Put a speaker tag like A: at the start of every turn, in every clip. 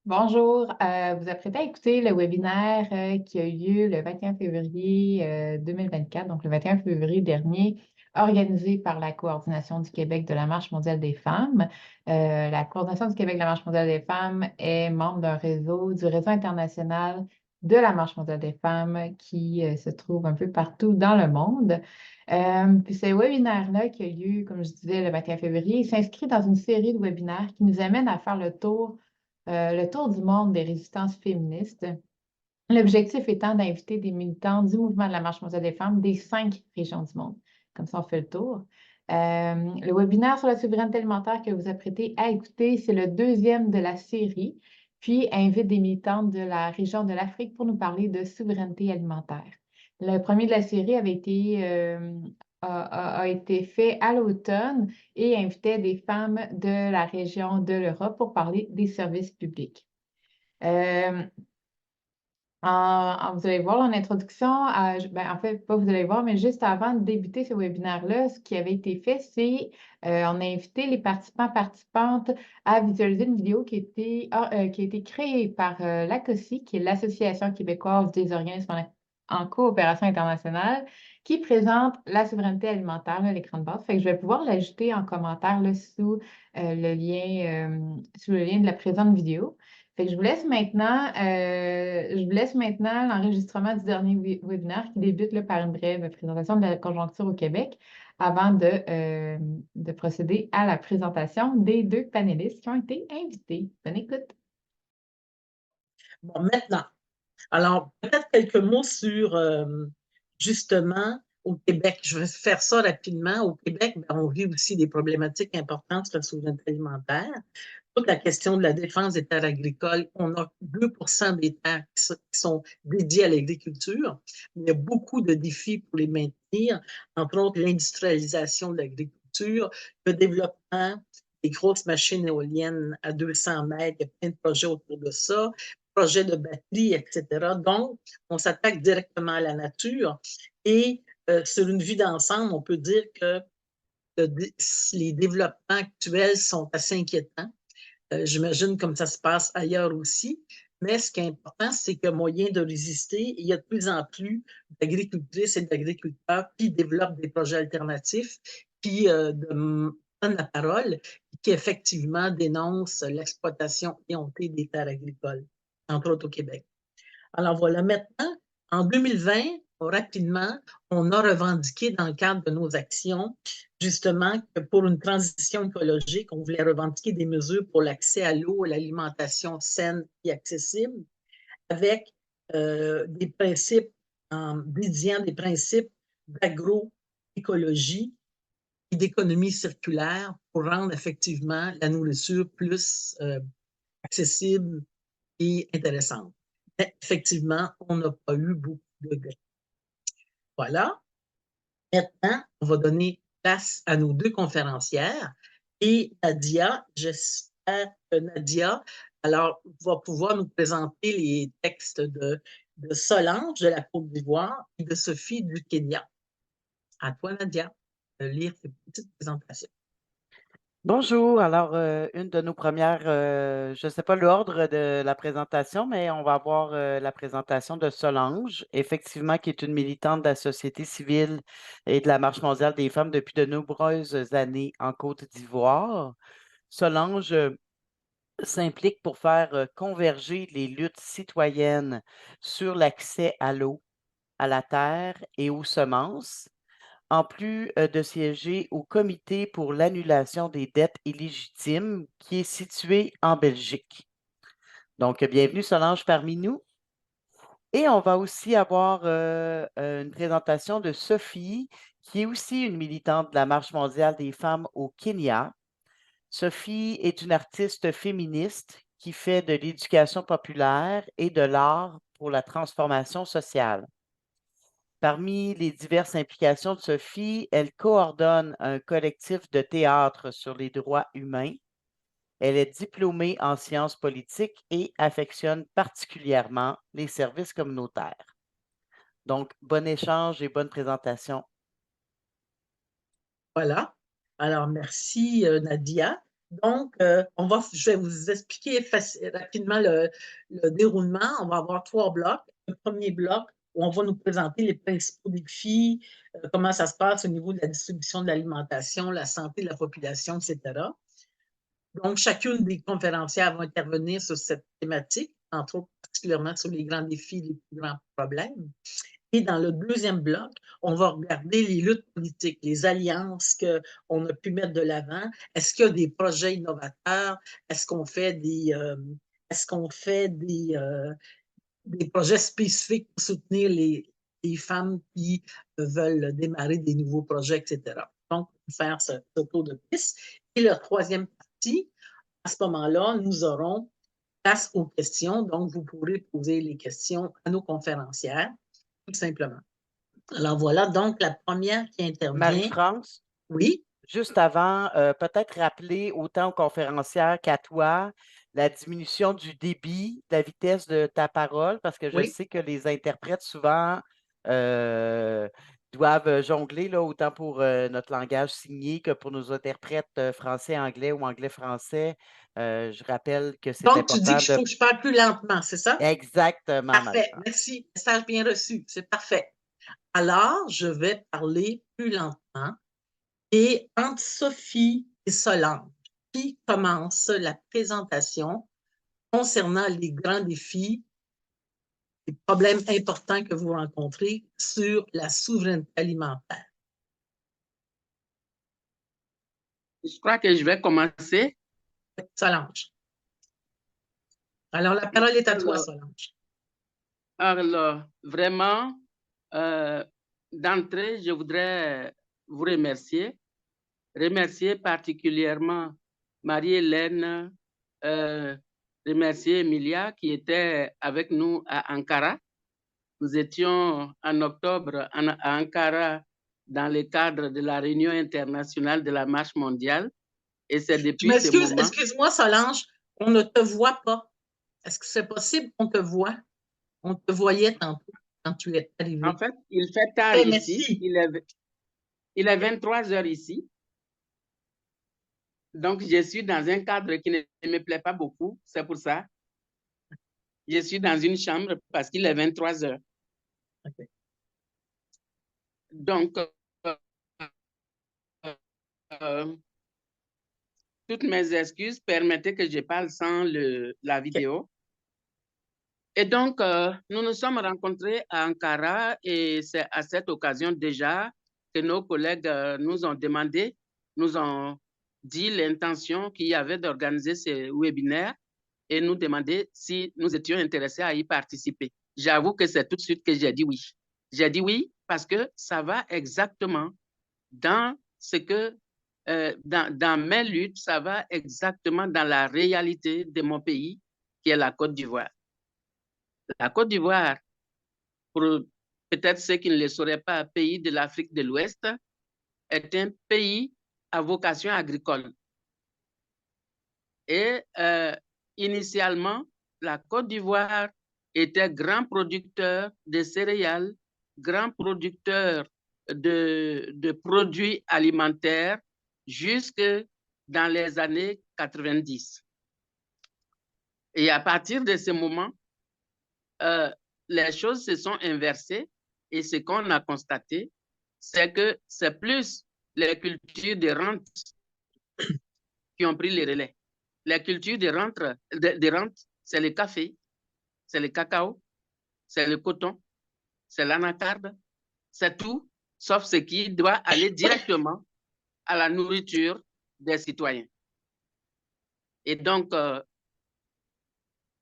A: Bonjour, vous apprêtez à écouter le webinaire qui a eu lieu le 21 février 2024, donc le 21 février dernier, organisé par la Coordination du Québec de la Marche mondiale des femmes. La Coordination du Québec de la Marche mondiale des femmes est membre du réseau international de la Marche mondiale des femmes qui se trouve un peu partout dans le monde. Puis ce webinaire-là qui a eu lieu, comme je disais, le 21 février, il s'inscrit dans une série de webinaires qui nous amène à faire le tour du monde des résistances féministes. L'objectif étant d'inviter des militants du mouvement de la Marche mondiale des femmes des 5 régions du monde. Comme ça, on fait le tour. Le webinaire sur la souveraineté alimentaire que vous apprêtez à écouter, c'est le deuxième de la série, puis invite des militantes de la région de l'Afrique pour nous parler de souveraineté alimentaire. Le premier de la série a été fait à l'automne et invitait des femmes de la région de l'Europe pour parler des services publics. Euh, vous allez voir en introduction, en fait, pas vous allez voir, mais juste avant de débuter ce webinaire-là, ce qui avait été fait, c'est on a invité les participantes à visualiser une vidéo qui a été créée par l'ACOSI, qui est l'Association québécoise des organismes en coopération internationale, qui présente la souveraineté alimentaire, là, l'écran de base. Fait que je vais pouvoir l'ajouter en commentaire là, sous le lien de la présente vidéo. Fait que je vous laisse maintenant l'enregistrement du dernier webinaire qui débute là, par une brève présentation de la conjoncture au Québec avant de procéder à la présentation des deux panélistes qui ont été invités. Bonne écoute.
B: Bon, maintenant, alors peut-être quelques mots sur justement au Québec. Je vais faire ça rapidement. Au Québec, on vit aussi des problématiques importantes sur la souveraineté alimentaire. Toute la question de la défense des terres agricoles, on a 2% des terres qui sont dédiées à l'agriculture. Il y a beaucoup de défis pour les maintenir, entre autres l'industrialisation de l'agriculture, le développement des grosses machines éoliennes à 200 mètres. Il y a plein de projets autour de ça, projets de batterie, etc. Donc, on s'attaque directement à la nature et sur une vue d'ensemble, on peut dire que les développements actuels sont assez inquiétants. J'imagine comme ça se passe ailleurs aussi. Mais ce qui est important, c'est qu'il y a moyen de résister. Il y a de plus en plus d'agricultrices et d'agriculteurs qui développent des projets alternatifs, qui donnent la parole, qui effectivement dénoncent l'exploitation éhontée des terres agricoles, entre autres au Québec. Alors voilà, maintenant, en 2020, rapidement, on a revendiqué dans le cadre de nos actions, justement, que pour une transition écologique, on voulait revendiquer des mesures pour l'accès à l'eau, à l'alimentation saine et accessible, avec des principes, en dédiant des principes d'agroécologie et d'économie circulaire pour rendre effectivement la nourriture plus accessible et intéressante. Mais effectivement, on n'a pas eu beaucoup de gains. Voilà. Maintenant, on va donner place à nos deux conférencières. Et Nadia, j'espère que Nadia, alors, va pouvoir nous présenter les textes de Solange de la Côte d'Ivoire et de Sophie du Kenya. À toi, Nadia, de lire tes petites présentations.
C: Bonjour. Alors, une de nos premières, je ne sais pas l'ordre de la présentation, mais on va avoir la présentation de Solange, effectivement, qui est une militante de la société civile et de la Marche mondiale des femmes depuis de nombreuses années en Côte d'Ivoire. Solange s'implique pour faire converger les luttes citoyennes sur l'accès à l'eau, à la terre et aux semences en plus de siéger au Comité pour l'annulation des dettes illégitimes qui est situé en Belgique. Donc, bienvenue Solange parmi nous. Et on va aussi avoir une présentation de Sophie, qui est aussi une militante de la Marche mondiale des femmes au Kenya. Sophie est une artiste féministe qui fait de l'éducation populaire et de l'art pour la transformation sociale. Parmi les diverses implications de Sophie, elle coordonne un collectif de théâtre sur les droits humains. Elle est diplômée en sciences politiques et affectionne particulièrement les services communautaires. Donc, bon échange et bonne présentation.
B: Voilà. Alors, merci, Nadia. Donc, je vais vous expliquer rapidement le déroulement. On va avoir 3 blocs. Le premier bloc où on va nous présenter les principaux défis, comment ça se passe au niveau de la distribution de l'alimentation, la santé de la population, etc. Donc, chacune des conférencières va intervenir sur cette thématique, entre autres particulièrement sur les grands défis, les plus grands problèmes. Et dans le deuxième bloc, on va regarder les luttes politiques, les alliances qu'on a pu mettre de l'avant. Est-ce qu'il y a des projets innovateurs? Est-ce qu'on fait des projets spécifiques pour soutenir les femmes qui veulent démarrer des nouveaux projets, etc. Donc, faire ce tour de piste. Et la troisième partie, à ce moment-là, nous aurons place aux questions. Donc, vous pourrez poser les questions à nos conférencières, tout simplement. Alors voilà, donc la première qui intervient.
C: Marie-France,
B: Oui,
C: juste avant, peut-être rappeler autant aux conférencières qu'à toi la diminution du débit, de la vitesse de ta parole, parce que je
B: oui.
C: sais que les interprètes souvent doivent jongler, là, autant pour notre langage signé que pour nos interprètes français-anglais ou anglais-français. Je rappelle que c'est
B: Donc, tu dis
C: important
B: qu'il
C: de...
B: faut que je parle plus lentement, c'est ça?
C: Exactement,
B: Parfait,
C: Marie-France.
B: merci. Message bien reçu, c'est parfait. Alors, je vais parler plus lentement. Et entre Sophie et Solange, qui commence la présentation concernant les grands défis, les problèmes importants que vous rencontrez sur la souveraineté alimentaire.
D: Je crois que je vais commencer.
B: Solange. Alors, la parole est à toi, Solange.
D: Alors, vraiment, d'entrée, je voudrais vous remercier. Remercier particulièrement Marie-Hélène, remercier Emilia qui était avec nous à Ankara. Nous étions en octobre à Ankara dans le cadre de la réunion internationale de la marche mondiale. Et c'est depuis ce moment...
B: Excuse-moi, Solange, on ne te voit pas. Est-ce que c'est possible qu'on te voit? On te voyait tantôt quand tu es arrivé.
D: En fait, il fait tard ici. Il est 23 heures ici. Donc, je suis dans un cadre qui ne me plaît pas beaucoup. C'est pour ça. Je suis dans une chambre parce qu'il est 23 heures.
B: Okay.
D: Donc, toutes mes excuses, permettez que je parle sans la vidéo. Et donc, nous nous sommes rencontrés à Ankara et c'est à cette occasion déjà que nos collègues nous ont demandé, nous ont dit l'intention qu'il y avait d'organiser ce webinaire et nous demander si nous étions intéressés à y participer. J'avoue que c'est tout de suite que j'ai dit oui. J'ai dit oui parce que ça va exactement dans ce que, dans mes luttes, ça va exactement dans la réalité de mon pays, qui est la Côte d'Ivoire. La Côte d'Ivoire, pour peut-être ceux qui ne le sauraient pas, pays de l'Afrique de l'Ouest, est un pays à vocation agricole. Et initialement, la Côte d'Ivoire était grand producteur de céréales, grand producteur de produits alimentaires jusque dans les années 90. Et à partir de ce moment, les choses se sont inversées et ce qu'on a constaté, c'est que c'est plus les cultures de rente qui ont pris les relais. Les cultures de rente, c'est le café, c'est le cacao, c'est le coton, c'est l'anacarde, c'est tout, sauf ce qui doit aller directement à la nourriture des citoyens. Et donc,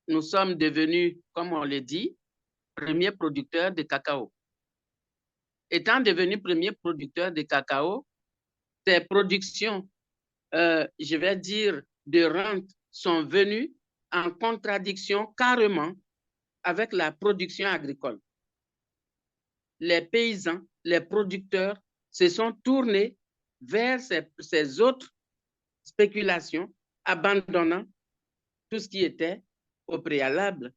D: nous sommes devenus, comme on le dit, premier producteur de cacao. Étant devenu premier producteur de cacao, ces productions, je vais dire, de rente sont venues en contradiction carrément avec la production agricole. Les paysans, les producteurs se sont tournés vers ces autres spéculations, abandonnant tout ce qui était au préalable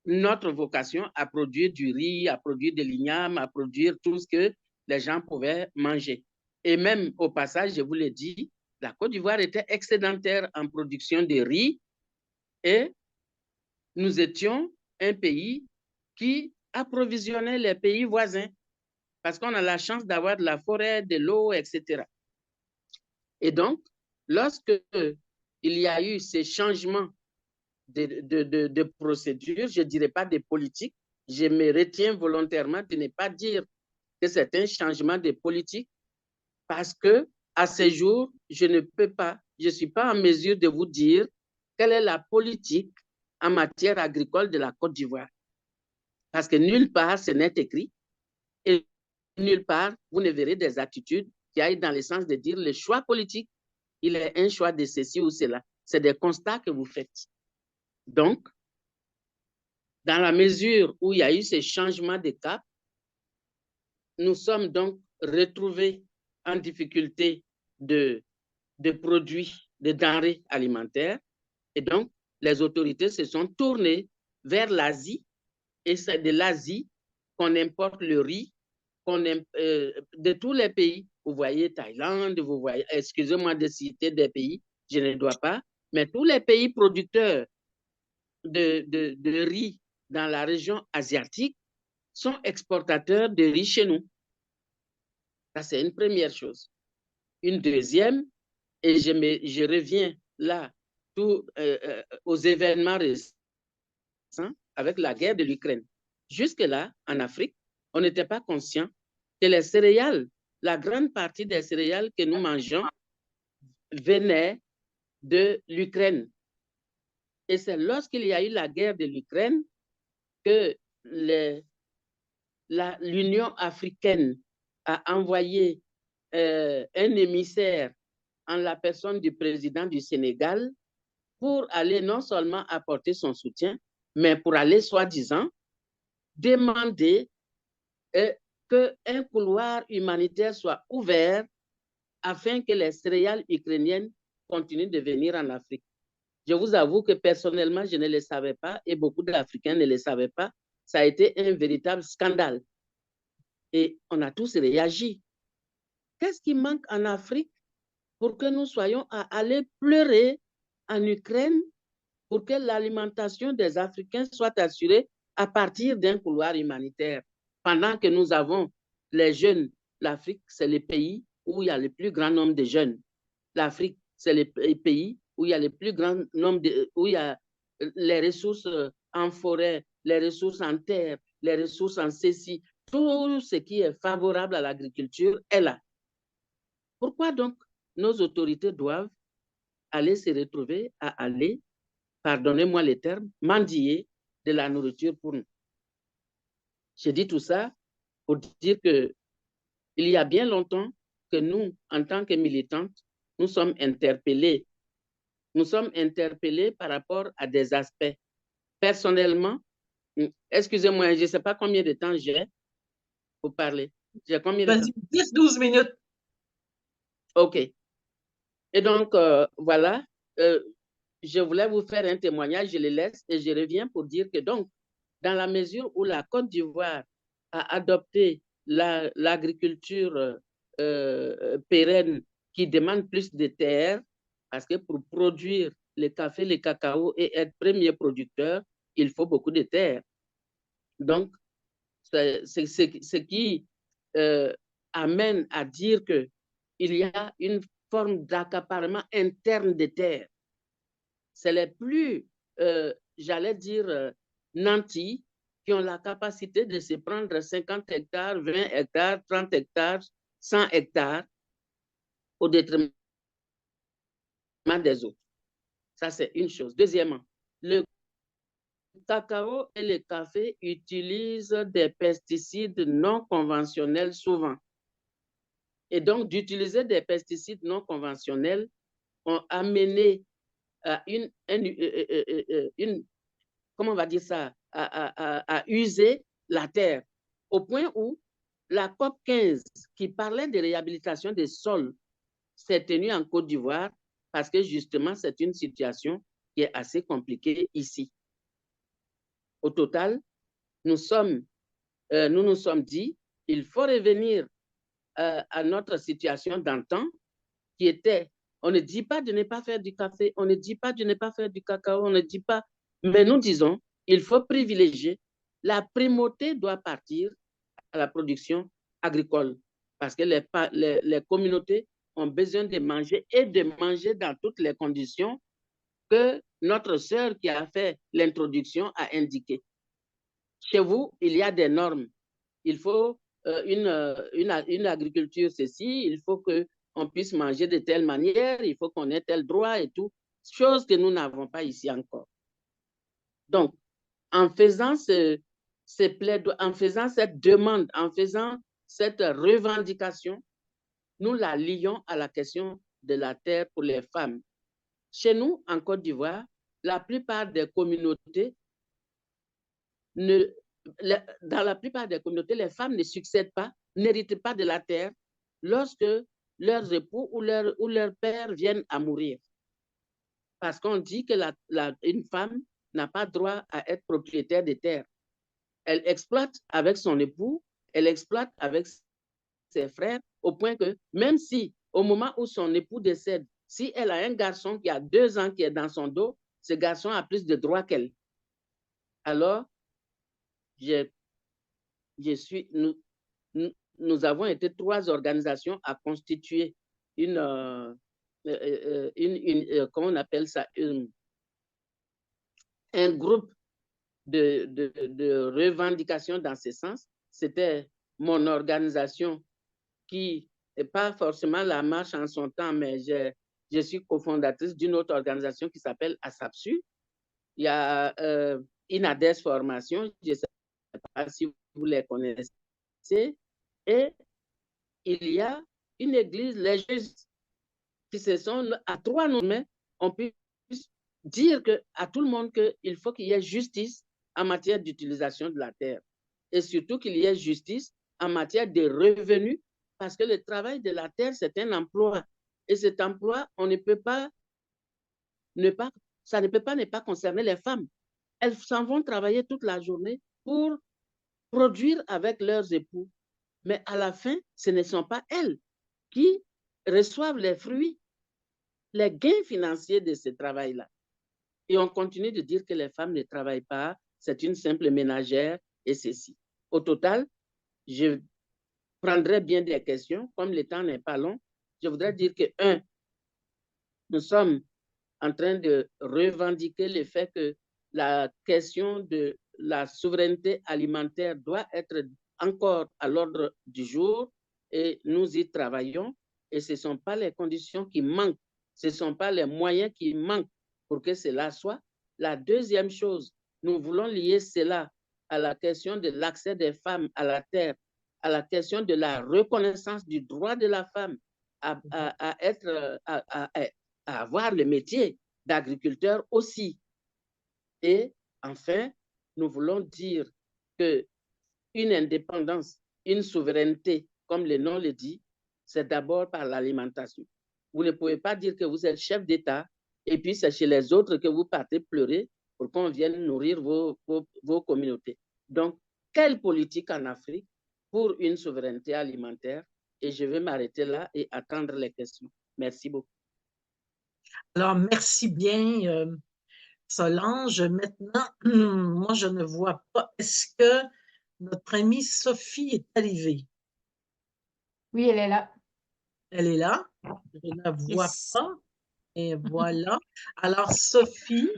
D: notre vocation à produire du riz, à produire de l'igname, à produire tout ce que les gens pouvaient manger. Et même au passage, je vous l'ai dit, La Côte d'Ivoire était excédentaire en production de riz et nous étions un pays qui approvisionnait les pays voisins parce qu'on a la chance d'avoir de la forêt, de l'eau, etc. Et donc, lorsque il y a eu ces changements de procédure, je ne dirais pas de politique, je me retiens volontairement de ne pas dire que c'est un changement de politique parce que à ce jour, je ne suis pas en mesure de vous dire quelle est la politique en matière agricole de la Côte d'Ivoire. Parce que nulle part ce n'est écrit et nulle part vous ne verrez des attitudes qui aillent dans le sens de dire le choix politique, il est un choix de ceci ou cela. C'est des constats que vous faites. Donc, dans la mesure où il y a eu ces changements de cap, nous sommes donc retrouvés en difficulté de produits, de denrées alimentaires. Et donc, les autorités se sont tournées vers l'Asie et c'est de l'Asie qu'on importe le riz de tous les pays. Vous voyez Thaïlande, vous voyez, excusez-moi de citer des pays, je ne dois pas, mais tous les pays producteurs de riz dans la région asiatique sont exportateurs de riz chez nous. Ça, c'est une première chose. Une deuxième, et je reviens là aux événements récents avec la guerre de l'Ukraine. Jusque-là, en Afrique, on n'était pas conscient que les céréales, la grande partie des céréales que nous mangeons venaient de l'Ukraine. Et c'est lorsqu'il y a eu la guerre de l'Ukraine que l'Union africaine a envoyé un émissaire en la personne du président du Sénégal pour aller non seulement apporter son soutien, mais pour aller, soi-disant, demander qu'un couloir humanitaire soit ouvert afin que les céréales ukrainiennes continuent de venir en Afrique. Je vous avoue que personnellement, je ne le savais pas et beaucoup d'Africains ne le savaient pas. Ça a été un véritable scandale. Et on a tous réagi. Qu'est-ce qui manque en Afrique pour que nous soyons à aller pleurer en Ukraine pour que l'alimentation des Africains soit assurée à partir d'un couloir humanitaire? Pendant que nous avons les jeunes, l'Afrique, c'est le pays où il y a le plus grand nombre de jeunes. L'Afrique, c'est le pays où il y a le plus grand nombre où il y a les ressources en forêt, les ressources en terre, les ressources en ceci, tout ce qui est favorable à l'agriculture est là. Pourquoi donc nos autorités doivent aller se retrouver à aller, pardonnez-moi les termes, mendier de la nourriture pour nous? J'ai dit tout ça pour dire qu'il y a bien longtemps que nous, en tant que militantes, nous sommes interpellés. Nous sommes interpellés par rapport à des aspects. Personnellement, excusez-moi, je ne sais pas combien de temps j'ai pour parler. J'ai combien de temps?
B: 10-12 minutes.
D: OK. Et donc, voilà, je voulais vous faire un témoignage, je le laisse et je reviens pour dire que donc, dans la mesure où la Côte d'Ivoire a adopté l'agriculture pérenne qui demande plus de terres, parce que pour produire le café, le cacao et être premier producteur, il faut beaucoup de terres. Donc, c'est ce qui amène à dire qu'il y a une forme d'accaparement interne des terres. C'est les plus, j'allais dire, nantis qui ont la capacité de se prendre 50 hectares, 20 hectares, 30 hectares, 100 hectares au détriment des autres. Ça, c'est une chose. Deuxièmement, le cacao et le café utilisent des pesticides non conventionnels souvent. Et donc, d'utiliser des pesticides non conventionnels ont amené à comment on va dire ça, à user la terre, au point où la COP 15, qui parlait de réhabilitation des sols, s'est tenue en Côte d'Ivoire parce que justement, c'est une situation qui est assez compliquée ici. Au total, nous nous sommes dit, il faut revenir à notre situation d'antan, qui était On ne dit pas de ne pas faire du café, on ne dit pas de ne pas faire du cacao, on ne dit pas. Mais nous disons, il faut privilégier. La primauté doit partir à la production agricole parce que les communautés ont besoin de manger et de manger dans toutes les conditions que notre sœur qui a fait l'introduction a indiqué. Chez vous, il y a des normes. Il faut une agriculture ceci, il faut qu'on puisse manger de telle manière, il faut qu'on ait tel droit et tout, chose que nous n'avons pas ici encore. Donc, en faisant en faisant cette demande, en faisant cette revendication, nous la lions à la question de la terre pour les femmes. Chez nous, en Côte d'Ivoire, la plupart des communautés, dans la plupart des communautés, les femmes ne succèdent pas, n'héritent pas de la terre lorsque leurs époux ou leur père viennent à mourir. Parce qu'on dit que une femme n'a pas droit à être propriétaire des terres. Elle exploite avec son époux, elle exploite avec ses frères, au point que même si, au moment où son époux décède, si elle a un garçon qui a 2 ans qui est dans son dos, ce garçon a plus de droits qu'elle. Alors, nous avons été 3 organisations à constituer comment on appelle ça, un groupe de revendication dans ce sens. C'était mon organisation qui n'est pas forcément la marche en son temps, mais je suis cofondatrice d'une autre organisation qui s'appelle ASAPSU. Il y a INADES Formation, je ne sais pas si vous les connaissez, et il y a une église, les juges qui se sont à 3 nommés, on peut dire à tout le monde qu'il faut qu'il y ait justice en matière d'utilisation de la terre et surtout qu'il y ait justice en matière de revenus parce que le travail de la terre, c'est un emploi et cet emploi, on ne peut pas ça ne peut pas ne pas concerner les femmes. Elles s'en vont travailler toute la journée pour produire avec leurs époux. Mais à la fin, ce ne sont pas elles qui reçoivent les fruits, les gains financiers de ce travail-là. Et on continue de dire que les femmes ne travaillent pas, c'est une simple ménagère et ceci. Au total, je prendrai bien des questions, comme le temps n'est pas long. Je voudrais dire que, 1, nous sommes en train de revendiquer le fait que la question de la souveraineté alimentaire doit être encore à l'ordre du jour et nous y travaillons. Et ce ne sont pas les conditions qui manquent, ce ne sont pas les moyens qui manquent pour que cela soit. La deuxième chose, nous voulons lier cela à la question de l'accès des femmes à la terre, à la question de la reconnaissance du droit de la femme à avoir le métier d'agriculteur aussi. Et enfin, nous voulons dire qu'une indépendance, une souveraineté, comme le nom le dit, c'est d'abord par l'alimentation. Vous ne pouvez pas dire que vous êtes chef d'État et puis c'est chez les autres que vous partez pleurer pour qu'on vienne nourrir vos communautés. Donc, quelle politique en Afrique pour une souveraineté alimentaire? Et je vais m'arrêter là et attendre les questions. Merci beaucoup.
B: Alors, merci bien, Solange. Maintenant, moi, je ne vois pas. Est-ce que notre amie Sophie est arrivée?
A: Oui, elle est là.
B: Elle est là. Je ne la vois pas. Et voilà. Alors, Sophie,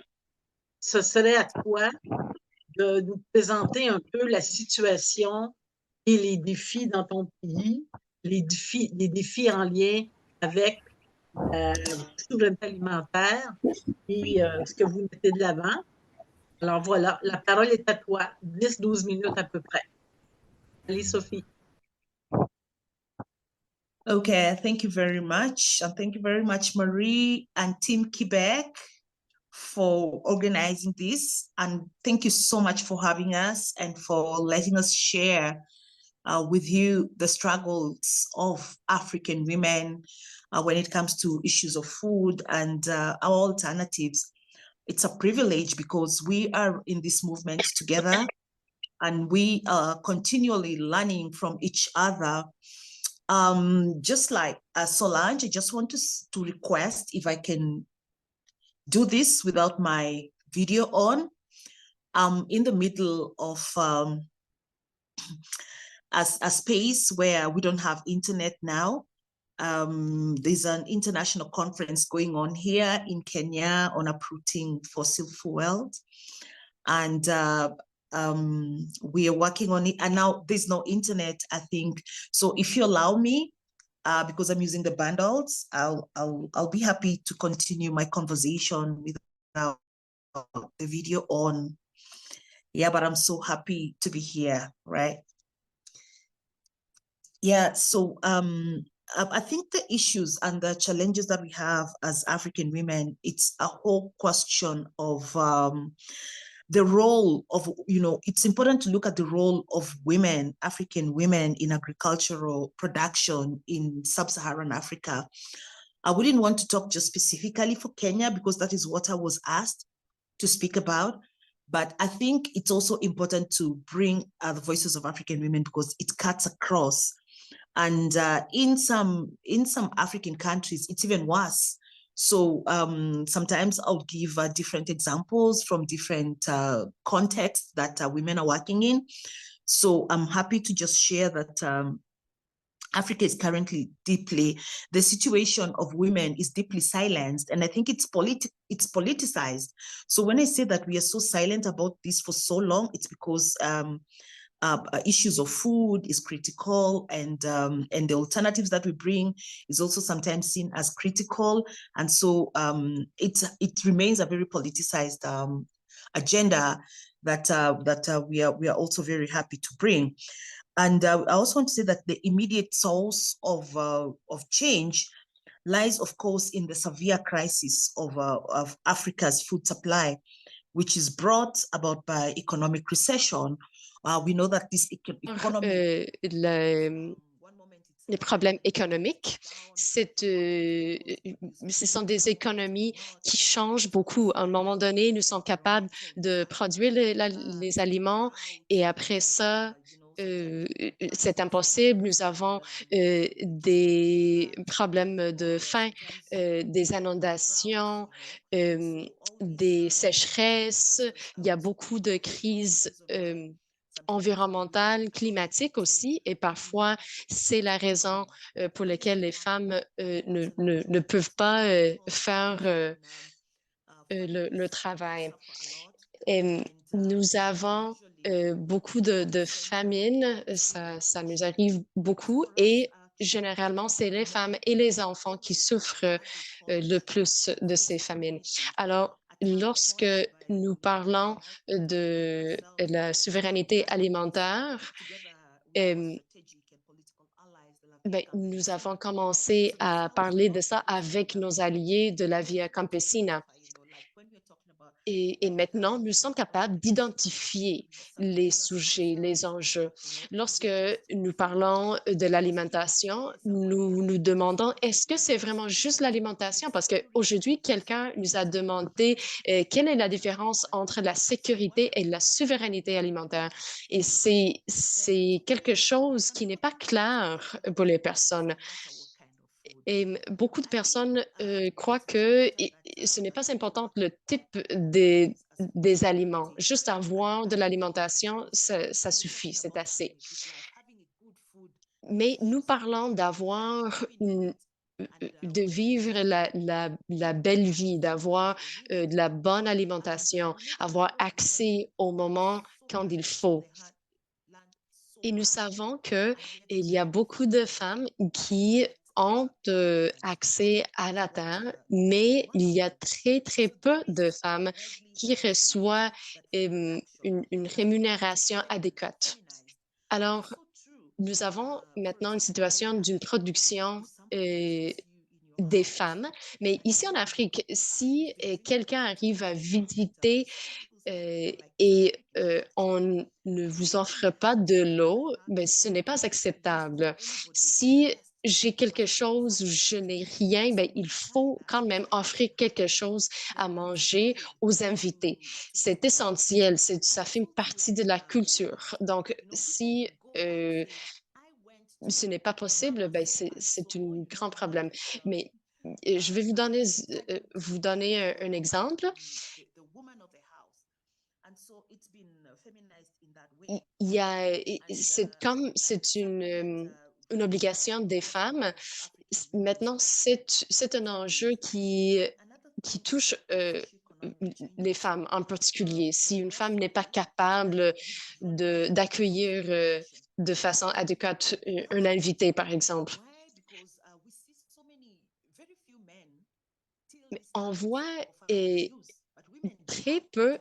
B: ce serait à toi de nous présenter un peu la situation et les défis dans ton pays, les défis en lien avec la souveraineté alimentaire et ce que vous mettez de l'avant. Alors voilà, la parole est à toi, 10-12 minutes à peu près. Allez, Sophie.
E: Okay, thank you very much. And thank you very much, Marie and Team Quebec, for organizing this. And thank you so much for having us and for letting us share with you the struggles of African women when it comes to issues of food and our alternatives. It's a privilege because we are in this movement together and we are continually learning from each other Just like Solange, I just want to request if I can do this without my video on. I'm in the middle of a space where we don't have internet now. There's an international conference going on here in Kenya on uprooting fossil fuels. And we are working on it. And now there's no internet, I think. So if you allow me, because I'm using the bundles, I'll be happy to continue my conversation without the video on. Yeah, but I'm so happy to be here, right? Yeah, so I think the issues and the challenges that we have as African women, it's a whole question of the role of, it's important to look at the role of women, African women in agricultural production in sub-Saharan Africa. I wouldn't want to talk just specifically for Kenya because that is what I was asked to speak about. But I think it's also important to bring the voices of African women because it cuts across. And in some African countries, it's even worse. So sometimes I'll give different examples from different contexts that women are working in. So I'm happy to just share that Africa is currently the situation of women is deeply silenced. And I think it's politicized. So when I say that we are so silent about this for so long, it's because issues of food is critical, and the alternatives that we bring is also sometimes seen as critical, and so it remains a very politicized agenda that we are also very happy to bring. And I also want to say that the immediate source of change lies, of course, in the severe crisis of Africa's food supply, which is brought about by economic recession. We know that this economy...
F: Les problèmes économiques, ce sont des économies qui changent beaucoup. À un moment donné, nous sommes capables de produire les aliments et après ça, c'est impossible. Nous avons des problèmes de faim, des inondations, des sécheresses. Il y a beaucoup de crises environnementale, climatique aussi, et parfois c'est la raison pour laquelle les femmes ne peuvent pas faire le travail. Et nous avons beaucoup de famines, ça nous arrive beaucoup, et généralement, c'est les femmes et les enfants qui souffrent le plus de ces famines. Alors, lorsque nous parlons de la souveraineté alimentaire, nous avons commencé à parler de ça avec nos alliés de la Via Campesina. Et maintenant, nous sommes capables d'identifier les sujets, les enjeux. Lorsque nous parlons de l'alimentation, nous nous demandons, est-ce que c'est vraiment juste l'alimentation? Parce qu'aujourd'hui, quelqu'un nous a demandé quelle est la différence entre la sécurité et la souveraineté alimentaire. Et c'est quelque chose qui n'est pas clair pour les personnes. Et beaucoup de personnes croient que ce n'est pas important le type des aliments. Juste avoir de l'alimentation, ça suffit, c'est assez. Mais nous parlons de vivre la belle vie, d'avoir de la bonne alimentation, avoir accès au moment quand il faut. Et nous savons qu'il y a beaucoup de femmes qui ont accès à la terre, mais il y a très, très peu de femmes qui reçoivent une rémunération adéquate. Alors, nous avons maintenant une situation d'une production des femmes, mais ici en Afrique, si quelqu'un arrive à visiter et on ne vous offre pas de l'eau, mais ce n'est pas acceptable. Si j'ai quelque chose, je n'ai rien, ben, il faut quand même offrir quelque chose à manger aux invités. C'est essentiel, ça fait partie de la culture. Donc, si ce n'est pas possible, ben c'est un grand problème. Mais je vais vous donner un exemple. Il y a, c'est une obligation des femmes. Maintenant, c'est un enjeu qui touche les femmes en particulier. Si une femme n'est pas capable d'accueillir de façon adéquate un invité, par exemple, mais on voit très peu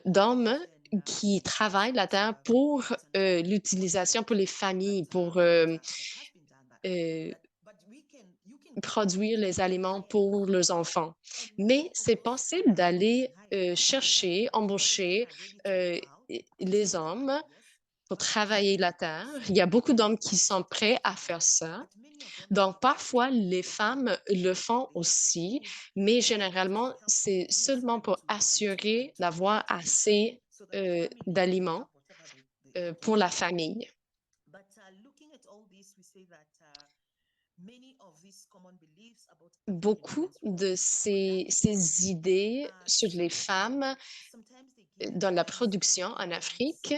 F: d'hommes qui travaillent la terre pour l'utilisation pour les familles, pour produire les aliments pour leurs enfants. Mais c'est possible d'aller chercher, embaucher les hommes pour travailler la terre. Il y a beaucoup d'hommes qui sont prêts à faire ça. Donc, parfois, les femmes le font aussi, mais généralement, c'est seulement pour assurer d'avoir assez d'aliments pour la famille. Beaucoup de ces idées sur les femmes dans la production en Afrique,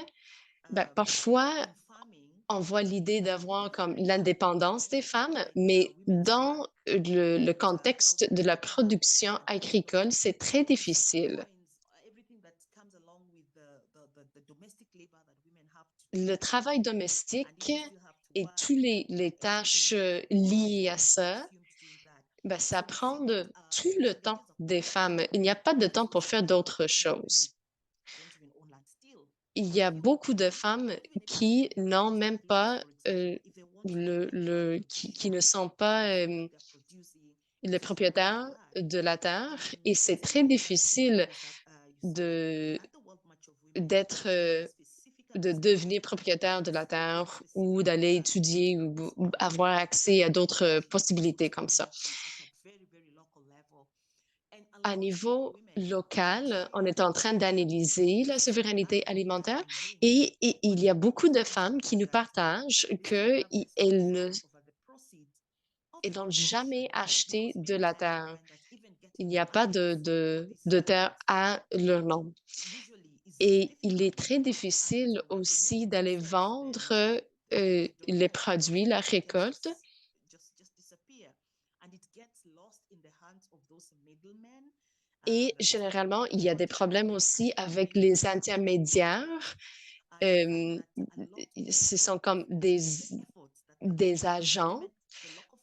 F: ben, parfois, on voit l'idée d'avoir comme l'indépendance des femmes, mais dans le contexte de la production agricole, c'est très difficile. Le travail domestique et toutes les tâches liées à ça, ben, ça prend tout le temps des femmes. Il n'y a pas de temps pour faire d'autres choses. Il y a beaucoup de femmes qui n'ont même pas qui ne sont pas les propriétaires de la terre et c'est très difficile de devenir propriétaire de la terre ou d'aller étudier ou avoir accès à d'autres possibilités comme ça. À niveau local, on est en train d'analyser la souveraineté alimentaire et il y a beaucoup de femmes qui nous partagent qu'elles n'ont jamais acheté de la terre. Il n'y a pas de terre à leur nom. Et il est très difficile aussi d'aller vendre les produits, la récolte. Et généralement, il y a des problèmes aussi avec les intermédiaires. Ce sont comme des agents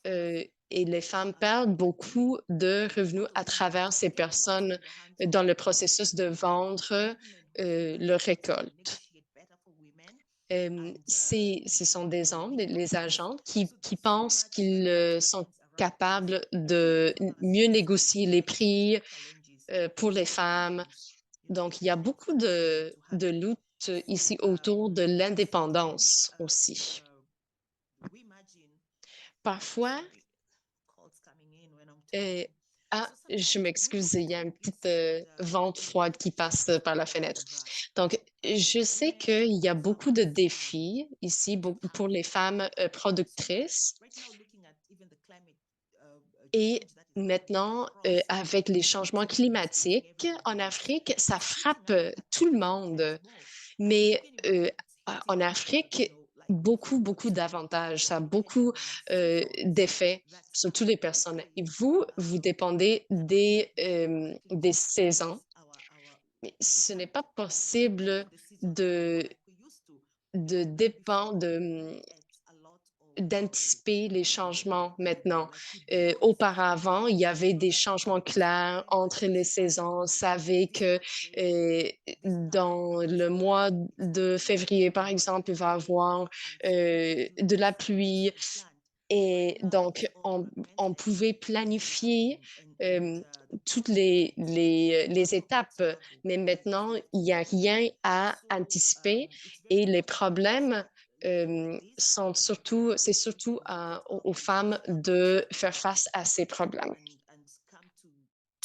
F: et les femmes perdent beaucoup de revenus à travers ces personnes dans le processus de vendre leur récolte. Ce sont des hommes, les agents, qui pensent qu'ils sont capables de mieux négocier les prix pour les femmes. Donc, il y a beaucoup de luttes ici autour de l'indépendance aussi. Parfois, je m'excuse, il y a une petite vente froide qui passe par la fenêtre. Donc, je sais qu'il y a beaucoup de défis ici pour les femmes productrices. Et maintenant, avec les changements climatiques en Afrique, ça frappe tout le monde. Mais en Afrique, beaucoup d'avantages. Ça a beaucoup d'effets sur toutes les personnes. Et vous dépendez des saisons. Mais ce n'est pas possible d'anticiper les changements maintenant. Auparavant, il y avait des changements clairs entre les saisons. On savait que dans le mois de février, par exemple, il va y avoir de la pluie. Et donc, on pouvait planifier toutes les étapes, mais maintenant, il n'y a rien à anticiper et les problèmes c'est surtout aux femmes de faire face à ces problèmes.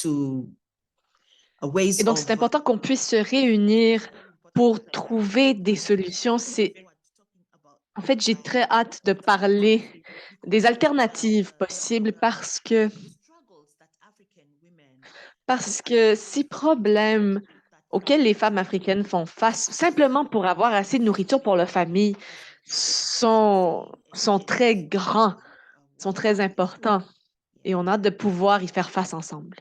G: Et donc, c'est important qu'on puisse se réunir pour trouver des solutions. En fait, j'ai très hâte de parler des alternatives possibles parce que ces problèmes auxquels les femmes africaines font face, simplement pour avoir assez de nourriture pour leur famille, sont très grands, sont très importants, et on a hâte de pouvoir y faire face ensemble.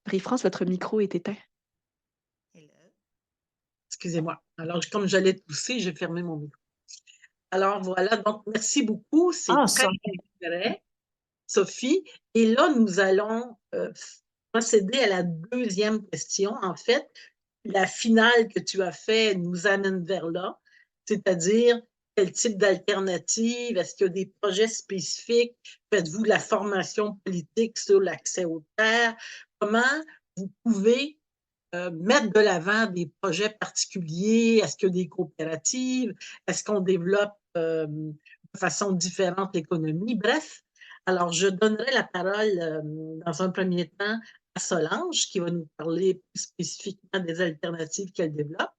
G: Marie-France, votre micro est éteint.
B: Excusez-moi. Alors, comme j'allais tousser, j'ai fermé mon micro. Alors, voilà. Donc, merci beaucoup. C'est très intéressant, Sophie. Et là, nous allons procéder à la deuxième question. En fait, la finale que tu as fait nous amène vers là, c'est-à-dire quel type d'alternative, est-ce qu'il y a des projets spécifiques, faites-vous de la formation politique sur l'accès aux terres, comment vous pouvez mettre de l'avant des projets particuliers, est-ce qu'il y a des coopératives, est-ce qu'on développe de façon différente l'économie, bref. Alors, je donnerai la parole dans un premier temps à Solange, qui va nous parler plus spécifiquement des alternatives qu'elle développe.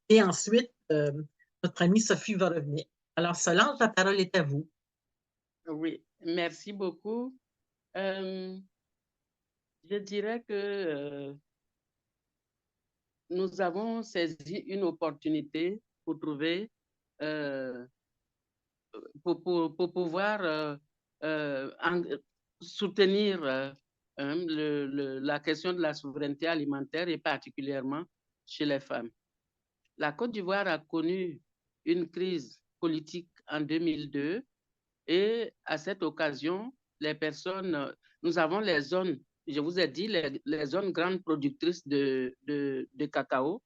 B: Et ensuite, notre amie Sophie va revenir. Alors, Solange, la parole est à vous.
D: Oui, merci beaucoup. Je dirais que nous avons saisi une opportunité pour trouver, pour pouvoir soutenir la question de la souveraineté alimentaire et particulièrement chez les femmes. La Côte d'Ivoire a connu une crise politique en 2002 et à cette occasion, les personnes, nous avons les zones, je vous ai dit, les zones grandes productrices de cacao.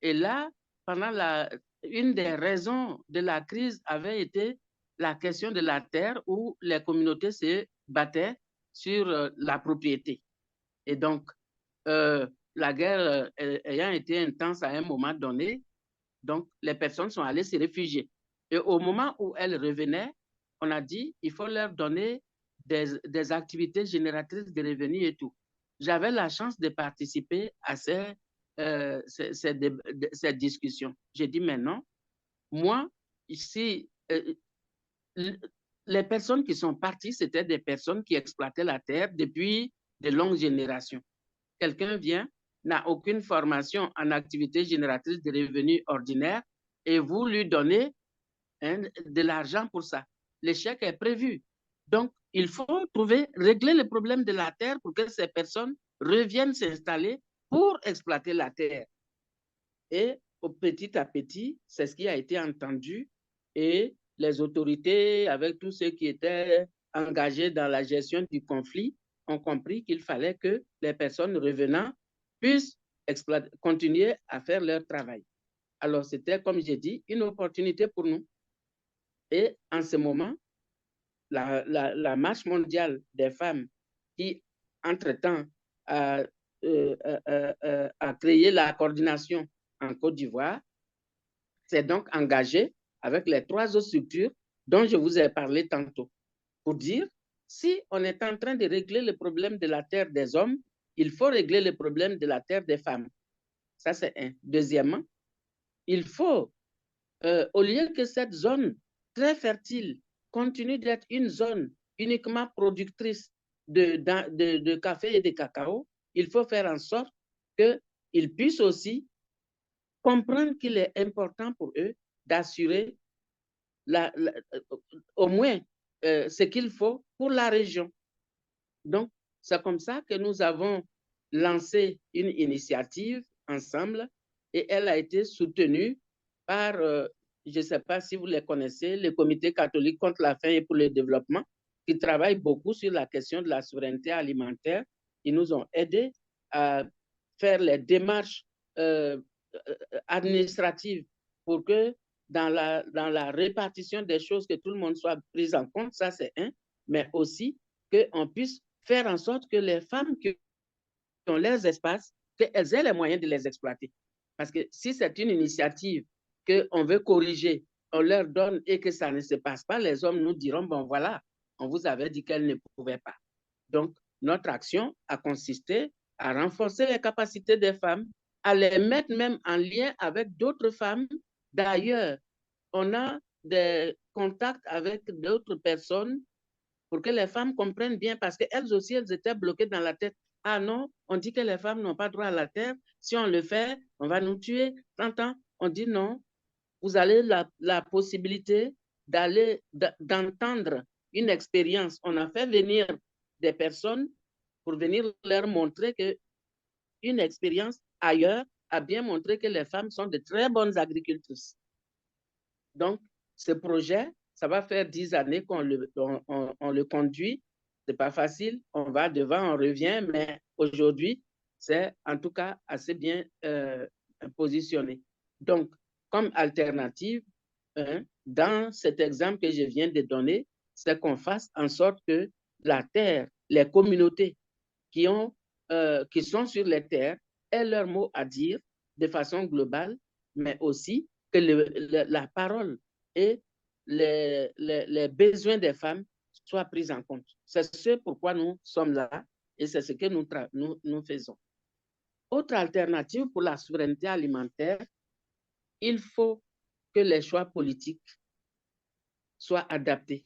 D: Et là, une des raisons de la crise avait été la question de la terre où les communautés se battaient sur la propriété. Et donc, la guerre ayant été intense à un moment donné, donc les personnes sont allées se réfugier. Et au moment où elles revenaient, on a dit il faut leur donner des activités génératrices de revenus et tout. J'avais la chance de participer à cette discussion. J'ai dit, mais non, moi, ici, les personnes qui sont parties, c'était des personnes qui exploitaient la terre depuis de longues générations. Quelqu'un vient, n'a aucune formation en activité génératrice de revenus ordinaires et vous lui donnez de l'argent pour ça. L'échec est prévu. Donc, il faut régler le problème de la terre pour que ces personnes reviennent s'installer pour exploiter la terre. Et petit à petit, c'est ce qui a été entendu et les autorités, avec tous ceux qui étaient engagés dans la gestion du conflit, ont compris qu'il fallait que les personnes revenant puissent continuer à faire leur travail. Alors, c'était, comme j'ai dit, une opportunité pour nous. Et en ce moment, la marche mondiale des femmes qui, entre-temps, a créé la coordination en Côte d'Ivoire, s'est donc engagée avec les 3 autres structures dont je vous ai parlé tantôt, pour dire, si on est en train de régler le problème de la terre des hommes, il faut régler le problème de la terre des femmes. Ça, c'est un. Deuxièmement, il faut, au lieu que cette zone très fertile continue d'être une zone uniquement productrice de café et de cacao, il faut faire en sorte qu'ils puissent aussi comprendre qu'il est important pour eux d'assurer au moins ce qu'il faut pour la région. Donc, c'est comme ça que nous avons lancé une initiative ensemble et elle a été soutenue par, je ne sais pas si vous les connaissez, le Comité catholique contre la faim et pour le développement, qui travaille beaucoup sur la question de la souveraineté alimentaire. Ils nous ont aidés à faire les démarches administratives pour que dans la répartition des choses, que tout le monde soit pris en compte, ça c'est un, mais aussi qu'on puisse faire en sorte que les femmes qui ont leurs espaces, qu'elles aient les moyens de les exploiter. Parce que si c'est une initiative qu'on veut corriger, on leur donne et que ça ne se passe pas, les hommes nous diront, bon voilà, on vous avait dit qu'elles ne pouvaient pas. Donc, notre action a consisté à renforcer les capacités des femmes à les mettre même en lien avec d'autres femmes d'ailleurs. On a des contacts avec d'autres personnes pour que les femmes comprennent bien, parce qu'elles aussi, elles étaient bloquées dans la tête. Ah non, on dit que les femmes n'ont pas droit à la terre. Si on le fait, on va nous tuer. T'entends? On dit non. Vous avez la possibilité d'entendre une expérience. On a fait venir des personnes pour venir leur montrer qu'une expérience ailleurs a bien montré que les femmes sont de très bonnes agricultrices. Donc, ce projet, ça va faire 10 années qu'on le conduit. Ce n'est pas facile. On va devant, on revient, mais aujourd'hui, c'est en tout cas assez bien positionné. Donc, comme alternative, dans cet exemple que je viens de donner, c'est qu'on fasse en sorte que la terre, les communautés qui sont sur les terres aient leur mot à dire de façon globale, mais aussi que la parole et les besoins des femmes soient pris en compte. C'est ce pourquoi nous sommes là et c'est ce que nous faisons. Autre alternative pour la souveraineté alimentaire, il faut que les choix politiques soient adaptés.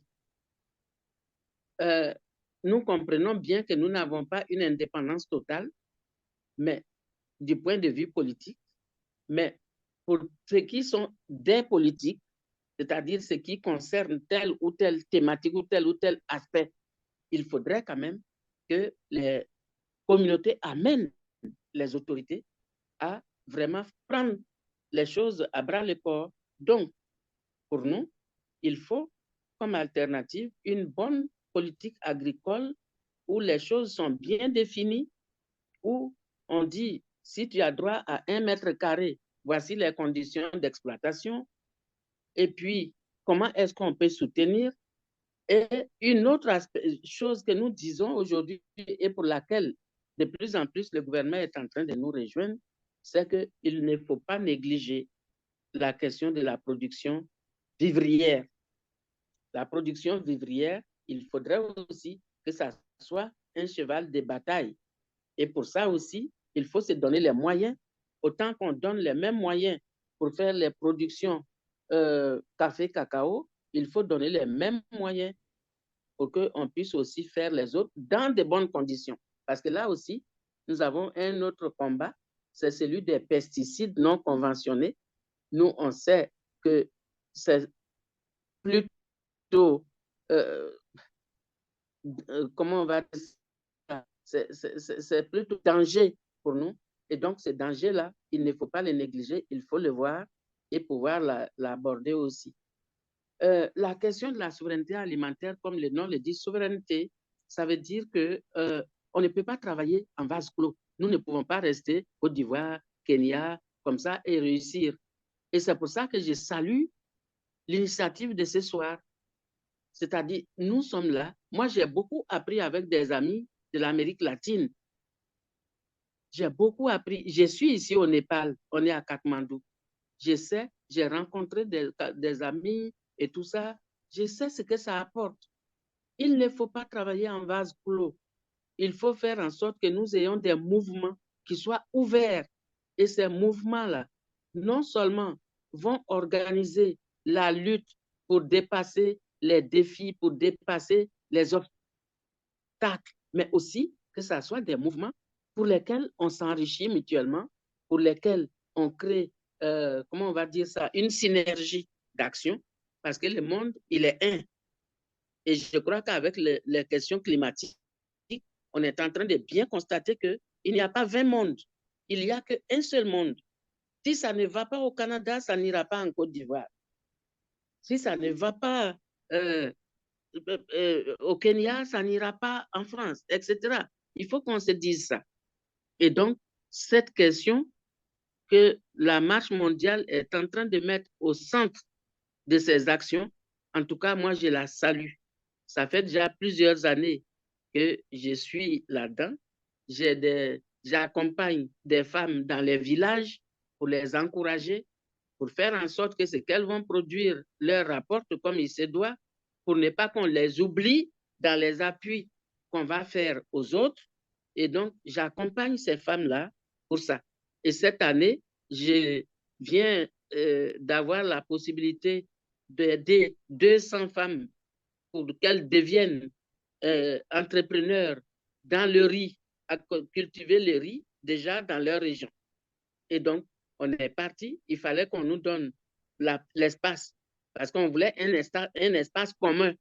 D: Nous comprenons bien que nous n'avons pas une indépendance totale, mais du point de vue politique, mais pour ceux qui sont des politiques, c'est-à-dire ce qui concerne telle ou telle thématique ou tel aspect, il faudrait quand même que les communautés amènent les autorités à vraiment prendre les choses à bras le corps. Donc, pour nous, il faut comme alternative une bonne politique agricole où les choses sont bien définies, où on dit, si tu as droit à 1 mètre carré, voici les conditions d'exploitation. Et puis, comment est-ce qu'on peut soutenir? Et une autre chose que nous disons aujourd'hui et pour laquelle de plus en plus le gouvernement est en train de nous rejoindre, c'est qu'il ne faut pas négliger la question de la production vivrière. La production vivrière, il faudrait aussi que ça soit un cheval de bataille. Et pour ça aussi, il faut se donner les moyens. Autant qu'on donne les mêmes moyens pour faire les productions café, cacao, il faut donner les mêmes moyens pour qu'on puisse aussi faire les autres dans de bonnes conditions. Parce que là aussi, nous avons un autre combat, c'est celui des pesticides non conventionnés. Nous, on sait que c'est plutôt, comment on va dire ça, c'est plutôt danger pour nous. Et donc, ce danger-là, il ne faut pas le négliger, il faut le voir et pouvoir l'aborder aussi. La question de la souveraineté alimentaire, comme le nom le dit, souveraineté, ça veut dire qu'on ne peut pas travailler en vase clos. Nous ne pouvons pas rester Côte d'Ivoire, Kenya, comme ça, et réussir. Et c'est pour ça que je salue l'initiative de ce soir. C'est-à-dire, nous sommes là. Moi, j'ai beaucoup appris avec des amis de l'Amérique latine. J'ai beaucoup appris. Je suis ici au Népal, on est à Katmandou. Je sais, j'ai rencontré des amis et tout ça. Je sais ce que ça apporte. Il ne faut pas travailler en vase clos. Il faut faire en sorte que nous ayons des mouvements qui soient ouverts. Et ces mouvements-là, non seulement vont organiser la lutte pour dépasser les défis, pour dépasser les obstacles, mais aussi que ce soit des mouvements pour lesquels on s'enrichit mutuellement, pour lesquels on crée, comment on va dire ça, une synergie d'action, parce que le monde, il est un. Et je crois qu'avec les questions climatiques, on est en train de bien constater qu'il n'y a pas 20 mondes, il n'y a qu'un seul monde. Si ça ne va pas au Canada, ça n'ira pas en Côte d'Ivoire. Si ça ne va pas au Kenya, ça n'ira pas en France, etc. Il faut qu'on se dise ça. Et donc, cette question que la marche mondiale est en train de mettre au centre de ses actions, en tout cas, moi, je la salue. Ça fait déjà plusieurs années que je suis là-dedans. J'accompagne des femmes dans les villages pour les encourager, pour faire en sorte que ce qu'elles vont produire leur rapporte comme il se doit, pour ne pas qu'on les oublie dans les appuis qu'on va faire aux autres. Et donc, j'accompagne ces femmes-là pour ça. Et cette année, je viens d'avoir la possibilité d'aider 200 femmes pour qu'elles deviennent entrepreneurs dans le riz, à cultiver le riz déjà dans leur région. Et donc, on est parti, il fallait qu'on nous donne l'espace, parce qu'on voulait un espace commun,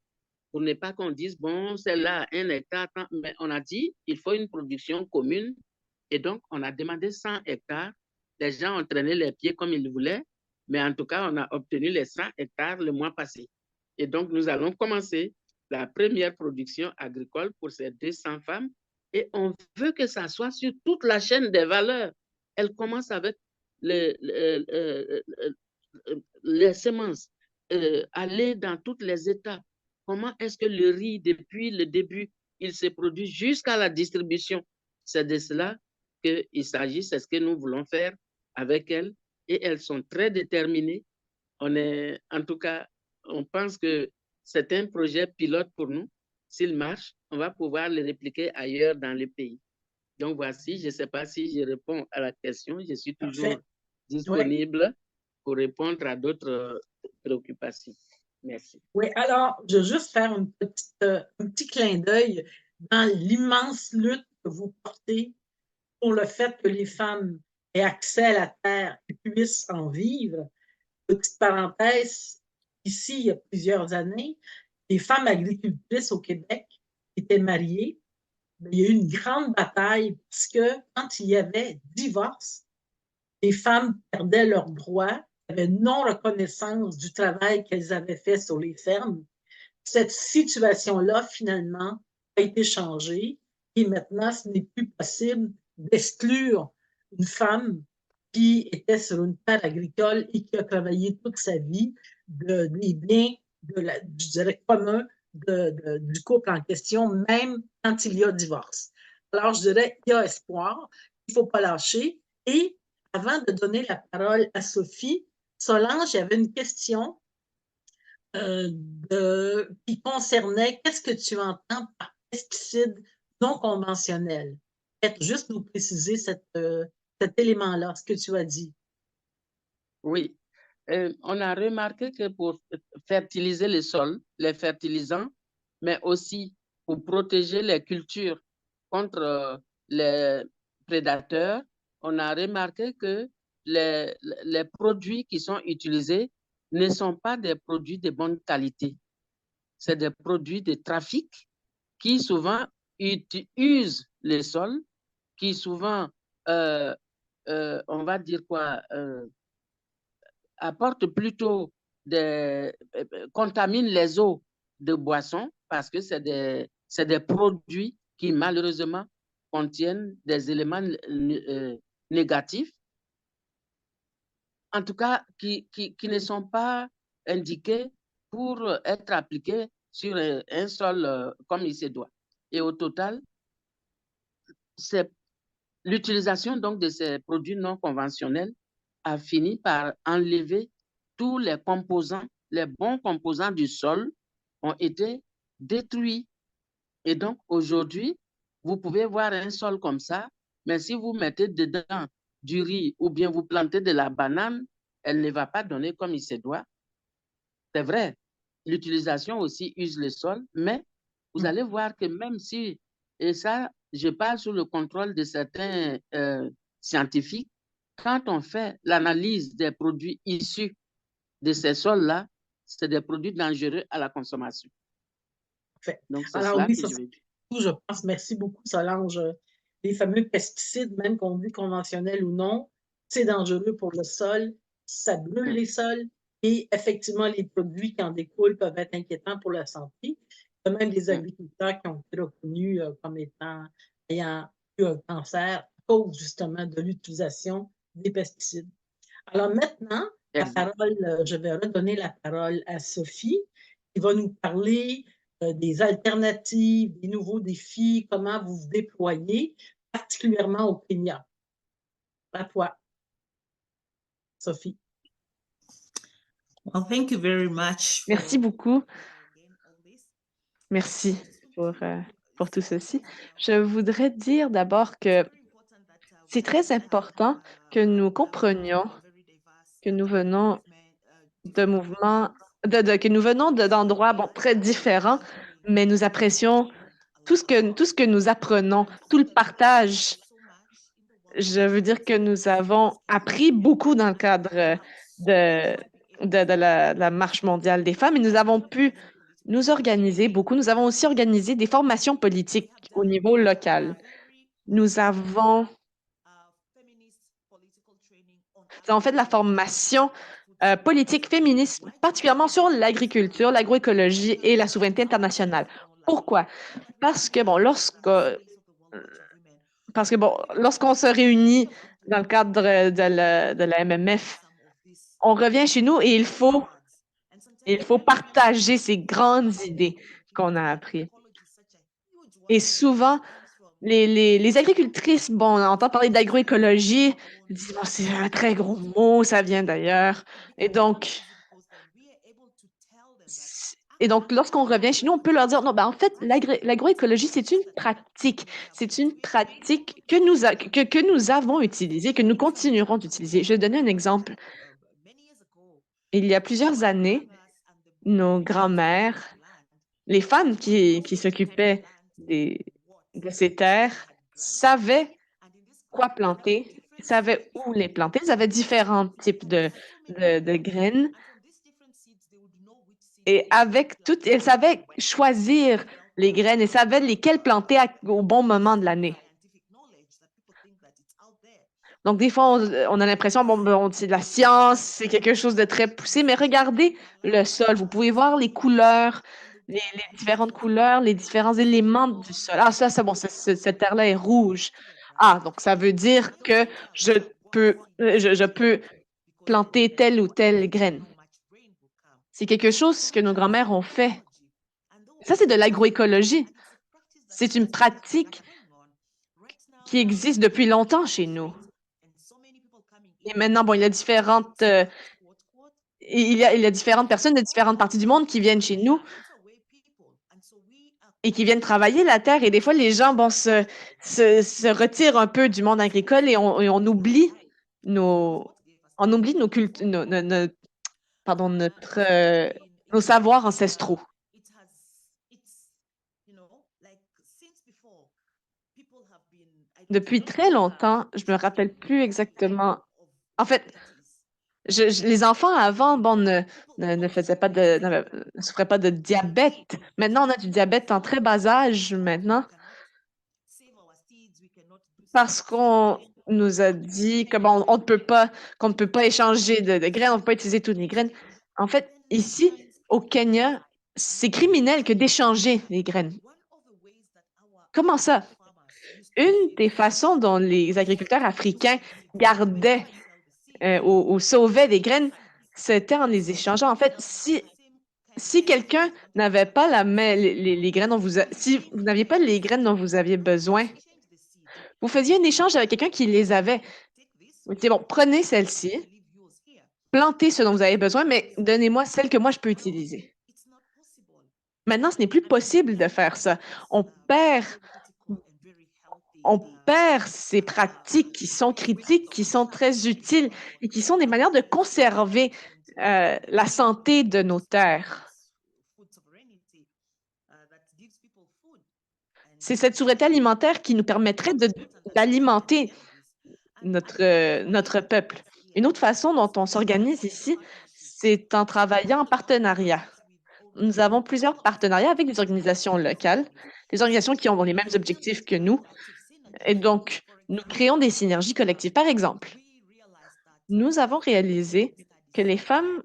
D: pour ne pas qu'on dise, bon, celle-là, 1 hectare, mais on a dit, il faut une production commune, et donc, on a demandé 100 hectares, les gens ont traîné les pieds comme ils voulaient, mais en tout cas, on a obtenu les 100 hectares le mois passé. Et donc, nous allons commencer la première production agricole pour ces 200 femmes, et on veut que ça soit sur toute la chaîne des valeurs. Elle commence avec les semences, aller dans toutes les étapes. Comment est-ce que le riz, depuis le début, il se produit jusqu'à la distribution? C'est de cela qu'il s'agit, c'est ce que nous voulons faire avec elles, et elles sont très déterminées. En tout cas, on pense que c'est un projet pilote pour nous. S'il marche, on va pouvoir le répliquer ailleurs dans le pays. Donc voici, je ne sais pas si je réponds à la question, je suis toujours disponible pour répondre à d'autres préoccupations. Merci.
B: Oui, alors, je veux juste faire un petit clin d'œil dans l'immense lutte que vous portez pour le fait que les femmes aient accès à la terre et puissent en vivre. Petite parenthèse, ici, il y a plusieurs années, les femmes agricultrices au Québec étaient mariées. Il y a eu une grande bataille parce que quand il y avait divorce, les femmes perdaient leurs droits, il y avait non-reconnaissance du travail qu'elles avaient fait sur les fermes. Cette situation-là, finalement, a été changée et maintenant, ce n'est plus possible d'exclure une femme qui était sur une terre agricole et qui a travaillé toute sa vie des biens, je dirais, communs du couple en question, même quand il y a divorce. Alors, je dirais, il y a espoir, il ne faut pas lâcher. Et avant de donner la parole à Sophie, Solange, il y avait une question qui concernait qu'est-ce que tu entends par pesticide non conventionnel. Peut-être juste nous préciser cet élément-là, ce que tu as dit.
D: Oui, on a remarqué que pour fertiliser le sol, les fertilisants, mais aussi pour protéger les cultures contre les prédateurs, on a remarqué que les produits qui sont utilisés ne sont pas des produits de bonne qualité. C'est des produits de trafic qui souvent usent le sol, qui souvent, on va dire quoi, apportent plutôt contaminent les eaux de boisson parce que c'est des produits qui malheureusement contiennent des éléments négatifs, en tout cas qui ne sont pas indiqués pour être appliqués sur un sol comme il se doit. Et au total, c'est l'utilisation donc de ces produits non conventionnels a fini par enlever tous les composants, les bons composants du sol ont été détruits. Et donc, aujourd'hui, vous pouvez voir un sol comme ça, mais si vous mettez dedans du riz ou bien vous plantez de la banane, elle ne va pas donner comme il se doit. C'est vrai, l'utilisation aussi use le sol, mais vous allez voir que même si, et ça, je parle sous le contrôle de certains scientifiques, quand on fait l'analyse des produits issus de ces sols-là, c'est des produits dangereux à la consommation. Donc, c'est cela que je veux dire.
B: Je pense, merci beaucoup, Solange. Les fameux pesticides, même qu'on dit conventionnels ou non, c'est dangereux pour le sol, ça brûle les sols et effectivement, les produits qui en découlent peuvent être inquiétants pour la santé. Il y a même des agriculteurs qui ont été reconnus comme ayant eu un cancer à cause justement de l'utilisation des pesticides. Alors maintenant, je vais redonner la parole à Sophie qui va nous parler des alternatives, des nouveaux défis, comment vous vous déployez, particulièrement au Kenya. À toi, Sophie.
E: Well, thank you very much.
G: Merci beaucoup. Merci pour tout ceci. Je voudrais dire d'abord que c'est très important que nous comprenions que nous venons de mouvements, que nous venons d'endroits très différents, mais nous apprécions tout ce que nous apprenons, tout le partage. Je veux dire que nous avons appris beaucoup dans le cadre de la Marche mondiale des femmes et nous avons pu nous organiser beaucoup. Nous avons aussi organisé des formations politiques au niveau local. Nous avons fait de la formation politique féministe, particulièrement sur l'agriculture, l'agroécologie et la souveraineté internationale. Pourquoi? Parce que, lorsqu'on se réunit dans le cadre de la MMF, on revient chez nous et il faut partager ces grandes idées qu'on a apprises. Et souvent, les agricultrices, on entend parler d'agroécologie, ils disent, c'est un très gros mot, ça vient d'ailleurs. Et donc, lorsqu'on revient chez nous, on peut leur dire, non, en fait, l'agroécologie, c'est une pratique. C'est une pratique que nous avons utilisée, que nous continuerons d'utiliser. Je vais donner un exemple. Il y a plusieurs années, nos grands-mères, les femmes qui s'occupaient de ces terres, savaient quoi planter, savaient où les planter. Ils avaient différents types de graines. Et avec toutes, elles savaient choisir les graines et savaient lesquelles planter au bon moment de l'année. Donc, des fois, on a l'impression, c'est de la science, c'est quelque chose de très poussé, mais regardez le sol. Vous pouvez voir les couleurs, les différentes couleurs, les différents éléments du sol. Ah, ça, c'est bon, cette terre-là est rouge. Ah, donc ça veut dire que je peux planter telle ou telle graine. C'est quelque chose que nos grands-mères ont fait. Ça, c'est de l'agroécologie. C'est une pratique qui existe depuis longtemps chez nous. Et maintenant, il y a différentes personnes de différentes parties du monde qui viennent chez nous et qui viennent travailler la terre. Et des fois, les gens se retirent un peu du monde agricole et on oublie nos savoirs ancestraux. Depuis très longtemps, je me rappelle plus exactement. En fait, les enfants avant, ne souffraient pas de diabète. Maintenant, on a du diabète en très bas âge maintenant. Parce qu'on nous a dit qu'on ne peut pas échanger de graines, on ne peut pas utiliser toutes les graines. En fait, ici, au Kenya, c'est criminel que d'échanger les graines. Comment ça? Une des façons dont les agriculteurs africains gardaient ou sauvaient des graines, c'était en les échangeant. En fait, si quelqu'un n'avait pas les graines si vous n'aviez pas les graines dont vous aviez besoin, vous faisiez un échange avec quelqu'un qui les avait. Vous disiez, bon, prenez celle-ci, plantez ce dont vous avez besoin, mais donnez-moi celle que moi je peux utiliser. Maintenant, ce n'est plus possible de faire ça. On perd ces pratiques qui sont critiques, qui sont très utiles et qui sont des manières de conserver la santé de nos terres. C'est cette souveraineté alimentaire qui nous permettrait d'alimenter notre peuple. Une autre façon dont on s'organise ici, c'est en travaillant en partenariat. Nous avons plusieurs partenariats avec des organisations locales, des organisations qui ont les mêmes objectifs que nous. Et donc, nous créons des synergies collectives. Par exemple, nous avons réalisé que les femmes,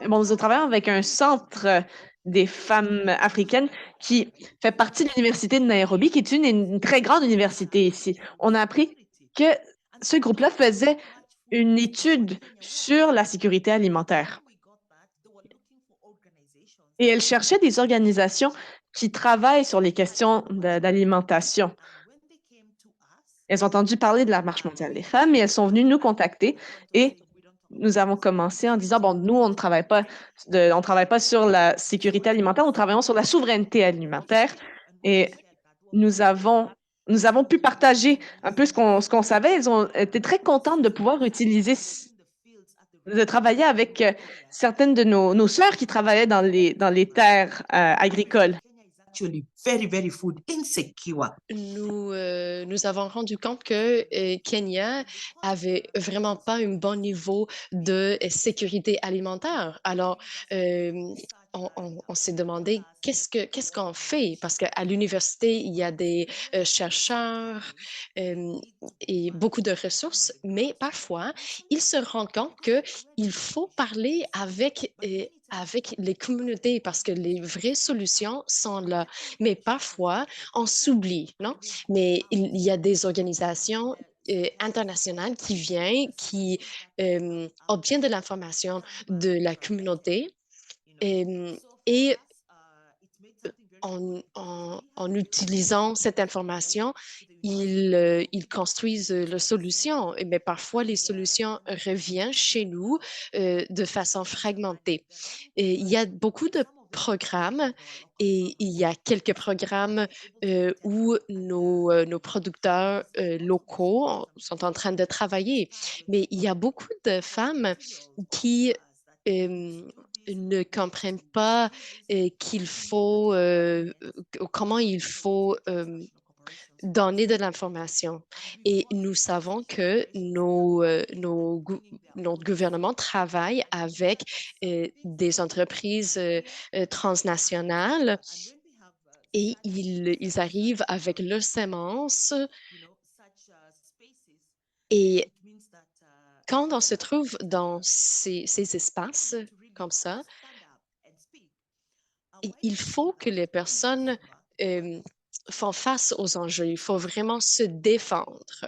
G: nous travaillons avec un centre des femmes africaines qui fait partie de l'Université de Nairobi, qui est une très grande université ici. On a appris que ce groupe-là faisait une étude sur la sécurité alimentaire. Et elle cherchait des organisations qui travaillent sur les questions d'alimentation. Elles ont entendu parler de la Marche mondiale des femmes et elles sont venues nous contacter et nous avons commencé en disant, nous, on ne travaille pas sur la sécurité alimentaire, nous travaillons sur la souveraineté alimentaire et nous avons nous avons pu partager un peu ce qu'on savait. Elles ont été très contentes de pouvoir de travailler avec certaines de nos sœurs qui travaillaient dans les terres agricoles.
E: Actually very, very food insecure.
F: Nous avons rendu compte que Kenya avait vraiment pas un bon niveau de sécurité alimentaire. Alors, on s'est demandé qu'est-ce qu'on fait? Parce qu'à l'université, il y a des chercheurs euh, et beaucoup de ressources, mais parfois, ils se rendent compte qu'il faut parler avec les communautés parce que les vraies solutions sont là. Mais parfois, on s'oublie, non? Mais il y a des organisations internationales qui viennent, qui obtiennent de l'information de la communauté et en utilisant cette information, ils construisent la solution. Mais parfois, les solutions reviennent chez nous de façon fragmentée. Et il y a beaucoup de programmes et il y a quelques programmes où nos producteurs locaux sont en train de travailler. Mais il y a beaucoup de femmes qui ne comprennent pas comment il faut donner de l'information. Et nous savons que notre gouvernement travaille avec des entreprises transnationales et ils arrivent avec leurs semences. Et quand on se trouve dans ces espaces comme ça, il faut que les personnes font face aux enjeux. Il faut vraiment se défendre.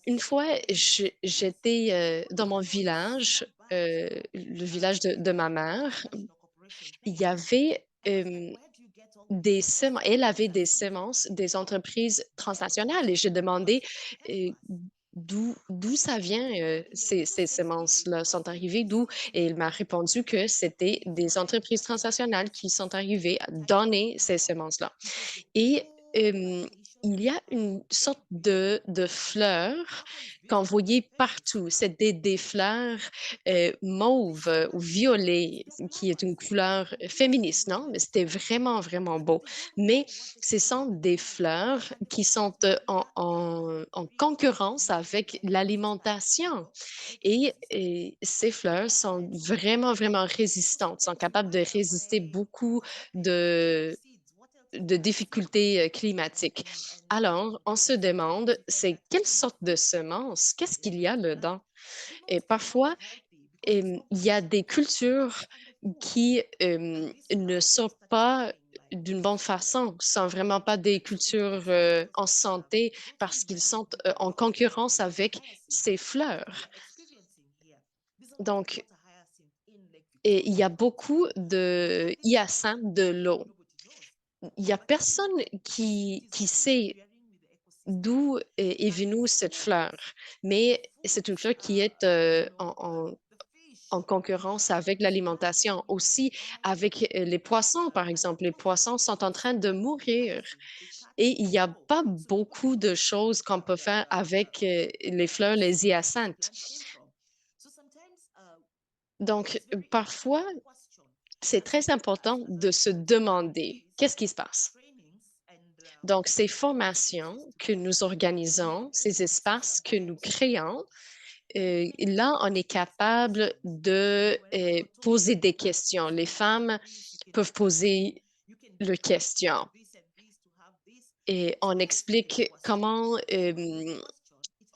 F: Une fois, j'étais dans mon village, le village de ma mère. Il y avait des semences, elle avait des semences des entreprises transnationales et j'ai demandé euh, d'où ça vient, ces semences-là sont arrivées d'où? Et il m'a répondu que c'était des entreprises transnationales qui sont arrivées à donner ces semences-là. Et il y a une sorte de fleurs qu'on voyait partout. C'est des fleurs mauves ou violet, qui est une couleur féministe, non? Mais c'était vraiment, vraiment beau. Mais ce sont des fleurs qui sont en concurrence avec l'alimentation. Et ces fleurs sont vraiment, vraiment résistantes, sont capables de résister beaucoup de difficultés climatiques. Alors, on se demande, c'est quelle sorte de semences? Qu'est-ce qu'il y a dedans? Et parfois, il y a des cultures qui ne sont pas d'une bonne façon, sont vraiment pas des cultures en santé parce qu'ils sont en concurrence avec ces fleurs. Donc, il y a beaucoup de hyacinthes de l'eau. Il n'y a personne qui sait d'où est venue cette fleur, mais c'est une fleur qui est en concurrence avec l'alimentation, aussi avec les poissons, par exemple. Les poissons sont en train de mourir et il n'y a pas beaucoup de choses qu'on peut faire avec les fleurs, les hyacinthes. Donc, parfois, c'est très important de se demander qu'est-ce qui se passe. Donc, ces formations que nous organisons, ces espaces que nous créons, là, on est capable de poser des questions. Les femmes peuvent poser leurs questions et on explique comment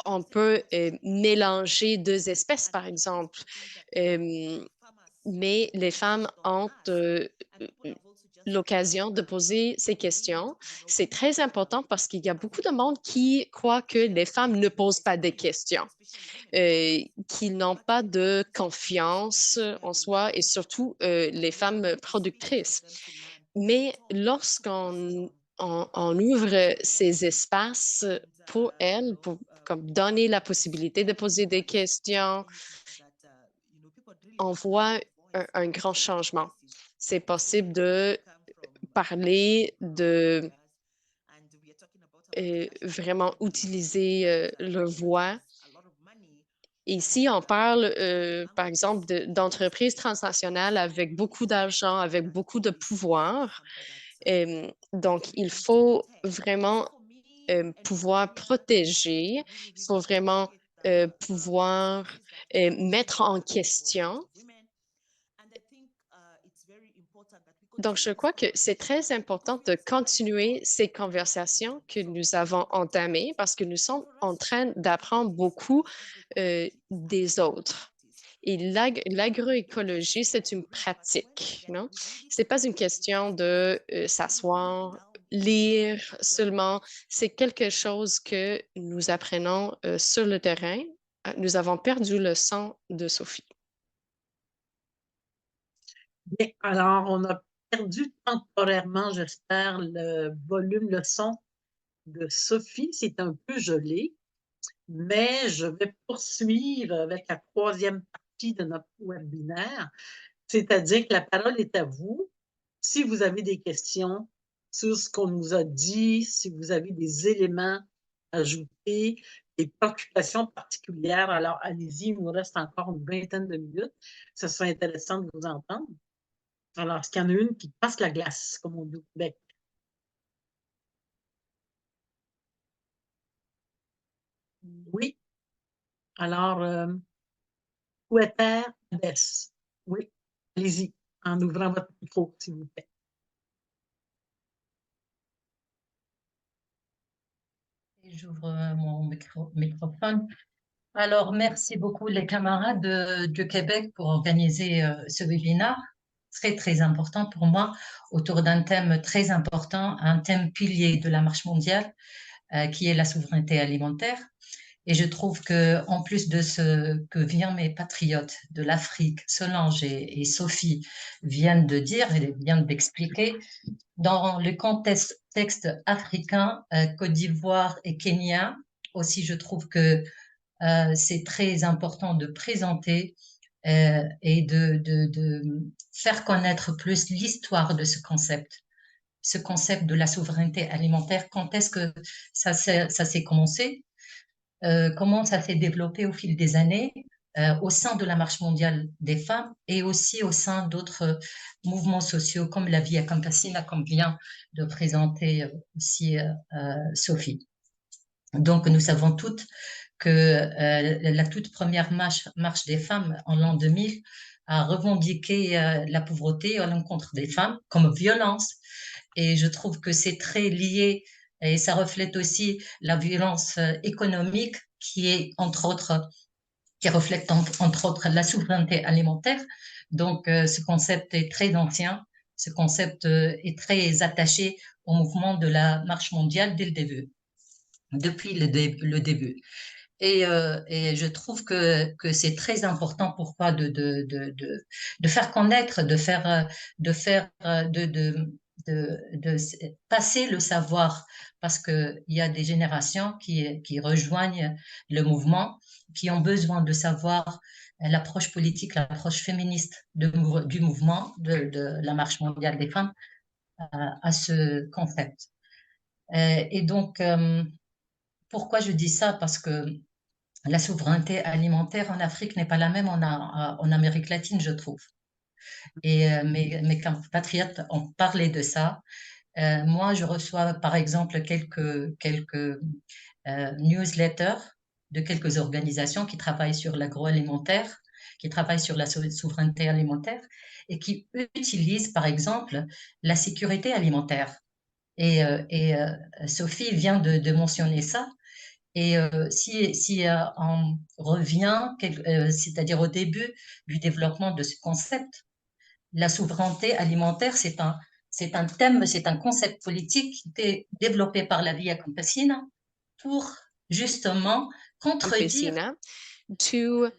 F: on peut mélanger deux espèces, par exemple. Mais les femmes ont l'occasion de poser ces questions. C'est très important parce qu'il y a beaucoup de monde qui croit que les femmes ne posent pas de questions, qu'ils n'ont pas de confiance en soi et surtout les femmes productrices. Mais lorsqu'on on ouvre ces espaces pour elles, pour comme donner la possibilité de poser des questions, on voit un grand changement. C'est possible de parler vraiment utiliser leur voix. Et ici, on parle, par exemple, d'entreprises transnationales avec beaucoup d'argent, avec beaucoup de pouvoir. Donc, il faut vraiment pouvoir protéger, il faut vraiment pouvoir mettre en question. Donc, je crois que c'est très important de continuer ces conversations que nous avons entamées parce que nous sommes en train d'apprendre beaucoup des autres. Et l'agroécologie, c'est une pratique, non? Ce n'est pas une question de s'asseoir, lire seulement. C'est quelque chose que nous apprenons sur le terrain. Nous avons perdu le son de Sophie.
B: Bien, alors, on a perdu temporairement, j'espère, le volume, le son de Sophie. C'est un peu gelé, mais je vais poursuivre avec la troisième partie de notre webinaire, c'est-à-dire que la parole est à vous. Si vous avez des questions sur ce qu'on nous a dit, si vous avez des éléments ajoutés, des préoccupations particulières, alors allez-y, il nous reste encore une vingtaine de minutes. Ce serait intéressant de vous entendre. Alors, est-ce qu'il y en a une qui passe la glace, comme on dit au Québec? Oui. Alors, Couetter Bess. Oui. Allez-y, en ouvrant votre micro, s'il vous plaît.
H: J'ouvre mon microphone. Alors, merci beaucoup les camarades du Québec pour organiser ce webinaire très, très important pour moi, autour d'un thème très important, un thème pilier de la marche mondiale, qui est la souveraineté alimentaire. Et je trouve que, en plus de ce que mes patriotes de l'Afrique, Solange et Sophie, viennent de dire et viennent d'expliquer, dans le contexte africain, Côte d'Ivoire et Kenya, aussi, je trouve que c'est très important de présenter et de faire connaître plus l'histoire de ce concept de la souveraineté alimentaire. Quand est-ce que ça s'est commencé? Comment ça s'est développé au fil des années au sein de la Marche mondiale des femmes et aussi au sein d'autres mouvements sociaux comme la Via Campesina, comme vient de présenter aussi Sophie. Donc, nous savons toutes que la toute première marche des femmes en l'an 2000 a revendiqué la pauvreté à l'encontre des femmes comme violence. Et je trouve que c'est très lié et ça reflète aussi la violence économique qui est, entre autres, qui reflète entre autres la souveraineté alimentaire. Donc, ce concept est très ancien. Ce concept est très attaché au mouvement de la marche mondiale dès le début, depuis le début. Et je trouve que c'est très important pourquoi de faire connaître, de passer le savoir, parce qu'il y a des générations qui rejoignent le mouvement, qui ont besoin de savoir l'approche politique, l'approche féministe du mouvement de la marche mondiale des femmes à ce concept. Et donc, pourquoi je dis ça? Parce que la souveraineté alimentaire en Afrique n'est pas la même en Amérique latine, je trouve. Et mes compatriotes ont parlé de ça. Moi, je reçois par exemple quelques newsletters de quelques organisations qui travaillent sur l'agroalimentaire, qui travaillent sur la souveraineté alimentaire et qui utilisent par exemple la sécurité alimentaire. Et Sophie vient de mentionner ça. Et si on revient, c'est-à-dire au début du développement de ce concept, la souveraineté alimentaire, c'est un thème, c'est un concept politique qui était développé par la Via Campesina pour justement contredire le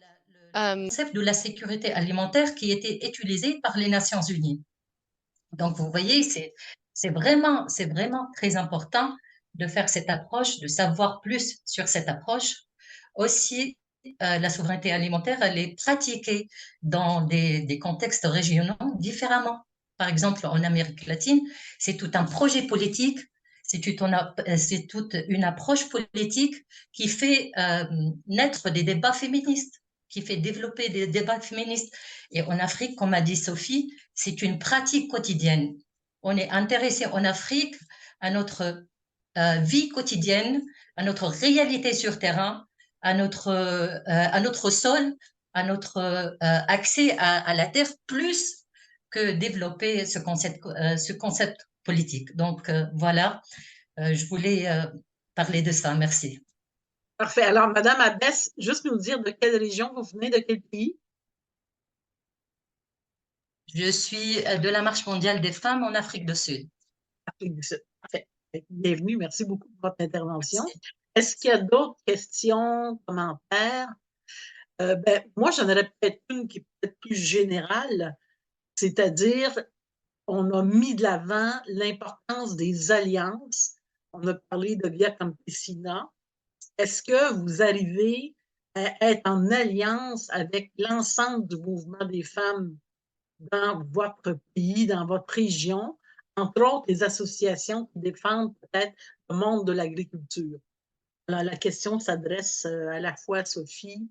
H: concept de la sécurité alimentaire qui était utilisé par les Nations Unies. Donc, vous voyez, c'est vraiment très important de faire cette approche, de savoir plus sur cette approche. Aussi, la souveraineté alimentaire, elle est pratiquée dans des contextes régionaux différemment. Par exemple, en Amérique latine, c'est tout un projet politique, c'est toute une approche politique qui fait naître des débats féministes, qui fait développer des débats féministes. Et en Afrique, comme a dit Sophie, c'est une pratique quotidienne. On est intéressé en Afrique à notre vie quotidienne, à notre réalité sur terrain, à notre sol, à notre accès à la terre, plus que développer ce concept politique. Donc, voilà, je voulais parler de ça. Merci.
B: Parfait. Alors, Madame Abbès, juste nous dire de quelle région vous venez, de quel pays?
H: Je suis de la Marche mondiale des femmes en Afrique du Sud.
B: Afrique du Sud. Parfait. Bienvenue. Merci beaucoup pour votre intervention.
H: Merci.
B: Est-ce qu'il y a d'autres questions, commentaires? Moi, j'en aurais peut-être une qui est peut-être plus générale, c'est-à-dire, on a mis de l'avant l'importance des alliances. On a parlé de Via Campesina. Est-ce que vous arrivez à être en alliance avec l'ensemble du mouvement des femmes dans votre pays, dans votre région, entre autres les associations qui défendent peut-être le monde de l'agriculture? Alors, la question s'adresse à la fois à Sophie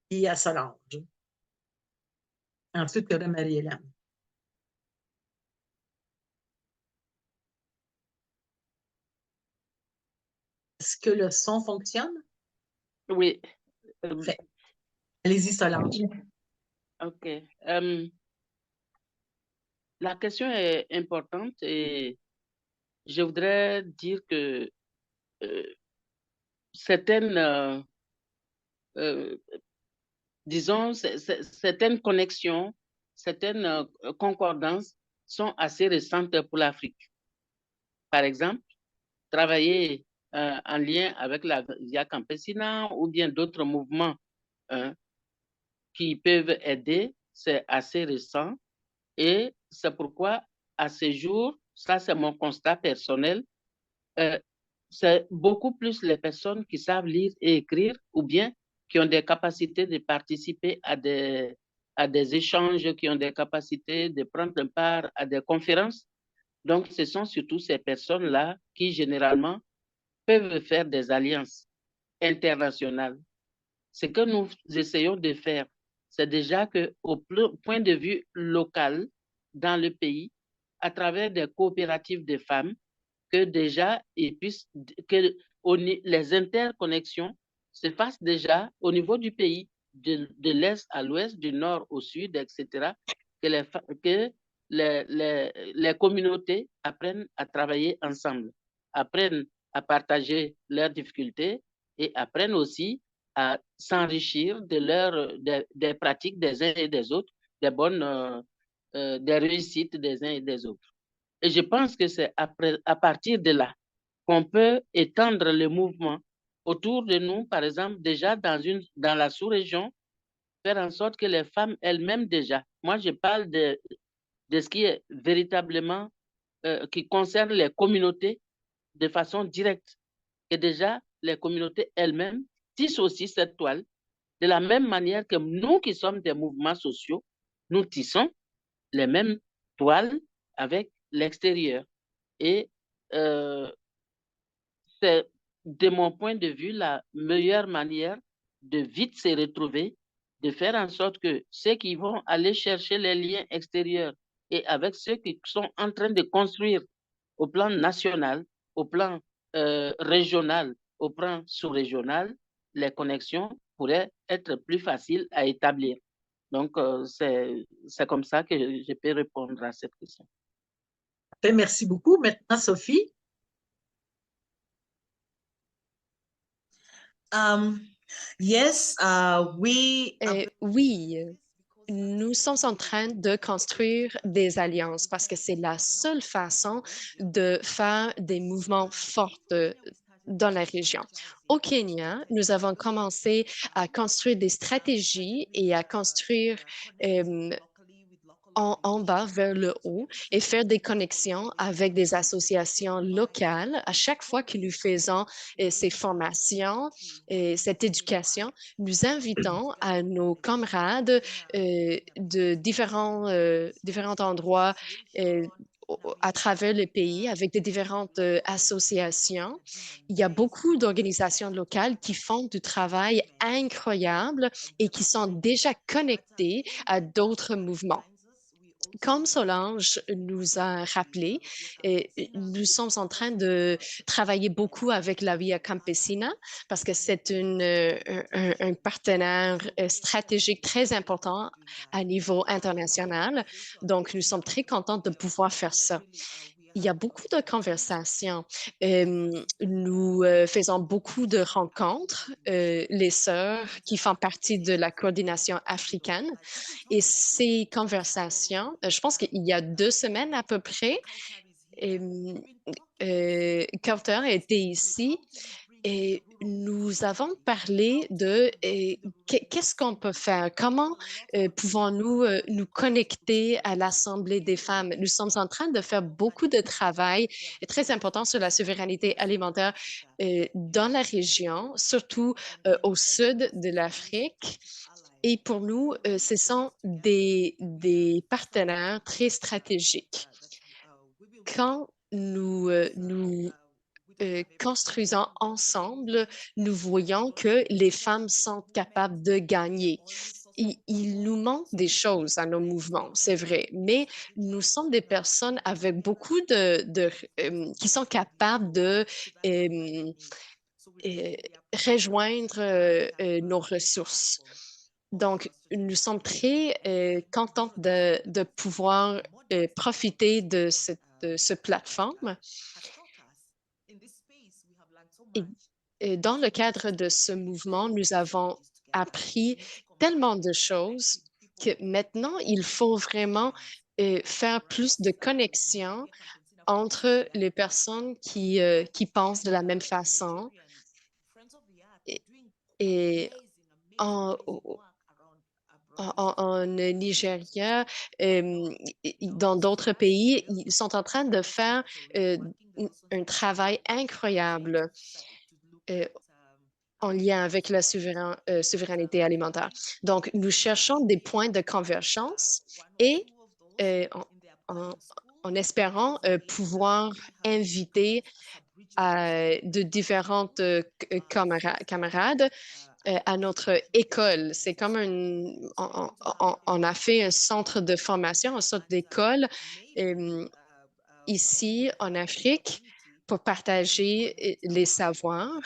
B: et à Solange. Ensuite, il y aura Marie-Hélène. Est-ce que le son fonctionne?
D: Oui.
B: Parfait. Allez-y, Solange.
D: OK. La question est importante et je voudrais dire que certaines, disons, certaines connexions, certaines concordances sont assez récentes pour l'Afrique. Par exemple, travailler en lien avec la Via Campesina ou bien d'autres mouvements qui peuvent aider, c'est assez récent. Et c'est pourquoi, à ce jour, ça c'est mon constat personnel, c'est beaucoup plus les personnes qui savent lire et écrire ou bien qui ont des capacités de participer à des échanges, qui ont des capacités de prendre part à des conférences. Donc, ce sont surtout ces personnes-là qui, généralement, peuvent faire des alliances internationales. Ce que nous essayons de faire, c'est déjà qu'au point de vue local, dans le pays, à travers des coopératives de femmes, que déjà, que les interconnexions se fassent déjà au niveau du pays, de l'est à l'ouest, du nord au sud, etc., que les communautés apprennent à travailler ensemble, apprennent à partager leurs difficultés et apprennent aussi à s'enrichir des pratiques des uns et des autres, des réussites des uns et des autres. Et je pense que c'est à partir de là qu'on peut étendre le mouvement autour de nous, par exemple, déjà dans la sous-région, faire en sorte que les femmes elles-mêmes déjà, moi je parle de ce qui est véritablement, qui concerne les communautés de façon directe, que déjà les communautés elles-mêmes tissent aussi cette toile, de la même manière que nous qui sommes des mouvements sociaux, nous tissons les mêmes toiles avec l'extérieur. Et c'est, de mon point de vue, la meilleure manière de vite se retrouver, de faire en sorte que ceux qui vont aller chercher les liens extérieurs et avec ceux qui sont en train de construire au plan national, au plan régional, au plan sous-régional, les connexions pourraient être plus faciles à établir. Donc, c'est comme ça que je peux répondre à cette question.
B: Merci beaucoup. Maintenant, Sophie.
E: Yes,
F: oui, nous sommes en train de construire des alliances parce que c'est la seule façon de faire des mouvements forts dans la région. Au Kenya, nous avons commencé à construire des stratégies et à construire en bas vers le haut et faire des connexions avec des associations locales. À chaque fois que nous faisons ces formations et cette éducation, nous invitons à nos camarades de différents endroits à travers le pays avec des différentes associations. Il y a beaucoup d'organisations locales qui font du travail incroyable et qui sont déjà connectées à d'autres mouvements. Comme Solange nous a rappelé, nous sommes en train de travailler beaucoup avec la Via Campesina parce que c'est un partenaire stratégique très important à niveau international. Donc, nous sommes très contents de pouvoir faire ça. Il y a beaucoup de conversations. Nous faisons beaucoup de rencontres, les sœurs qui font partie de la coordination africaine. Et ces conversations, je pense qu'il y a 2 semaines à peu près, Carter était ici et nous avons parlé de qu'est-ce qu'on peut faire, comment pouvons-nous nous connecter à l'Assemblée des femmes. Nous sommes en train de faire beaucoup de travail très important sur la souveraineté alimentaire dans la région, surtout au sud de l'Afrique. Et pour nous, ce sont des partenaires très stratégiques. Quand nous construisons ensemble, nous voyons que les femmes sont capables de gagner. Il nous manque des choses à nos mouvements, c'est vrai, mais nous sommes des personnes avec beaucoup qui sont capables de rejoindre nos ressources. Donc, nous sommes très contents de pouvoir profiter de ce plateforme. Et dans le cadre de ce mouvement, nous avons appris tellement de choses que maintenant, il faut vraiment faire plus de connexions entre les personnes qui pensent de la même façon. Et en Nigeria, dans d'autres pays, ils sont en train de faire un travail incroyable en lien avec la souveraineté alimentaire. Donc, nous cherchons des points de convergence et en espérant pouvoir inviter de différentes camarades à notre école. C'est comme on a fait un centre de formation, une sorte d'école ici en Afrique pour partager les savoirs.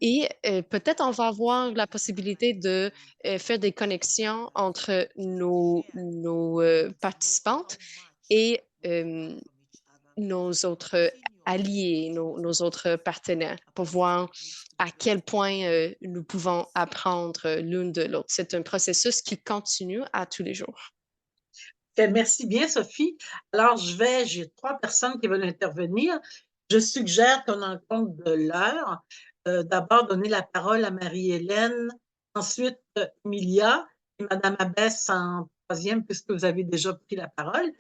F: Et peut-être on va avoir la possibilité de faire des connexions entre nos participantes et nos autres alliés, nos autres partenaires, pour voir à quel point nous pouvons apprendre l'une de l'autre. C'est un processus qui continue à tous les jours.
B: Merci bien, Sophie. Alors, j'ai 3 personnes qui veulent intervenir. Je suggère qu'on en compte de l'heure. D'abord, donner la parole à Marie-Hélène, ensuite Emilia et Madame Abbesse en 3e, puisque vous avez déjà pris la parole.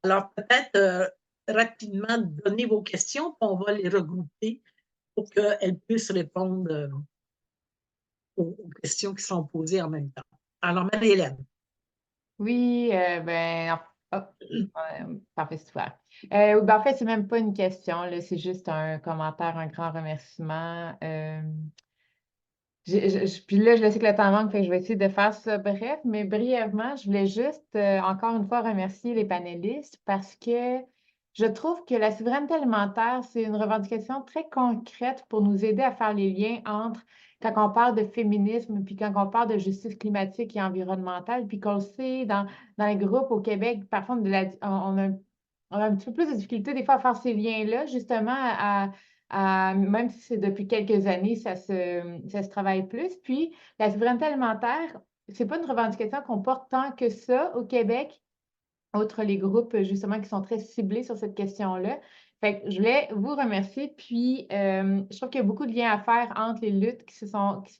B: Alors, peut-être rapidement donner vos questions, puis on va les regrouper pour qu'elles puissent répondre aux questions qui sont posées en même temps. Alors, Marie-Hélène.
A: Oui, parfait, super. En fait, c'est même pas une question, là, c'est juste un commentaire, un grand remerciement. Puis là, je sais que le temps manque, fait que je vais essayer de faire ça bref, mais brièvement, je voulais juste encore une fois remercier les panélistes parce que je trouve que la souveraineté alimentaire, c'est une revendication très concrète pour nous aider à faire les liens entre quand on parle de féminisme, puis quand on parle de justice climatique et environnementale, puis qu'on le sait dans les groupes au Québec, parfois on a un petit peu plus de difficulté des fois à faire ces liens-là, justement même si c'est depuis quelques années, ça se travaille plus. Puis, la souveraineté alimentaire, c'est pas une revendication qu'on porte tant que ça au Québec, outre les groupes, justement, qui sont très ciblés sur cette question-là. Fait que je voulais vous remercier. Puis, je trouve qu'il y a beaucoup de liens à faire entre les luttes qui se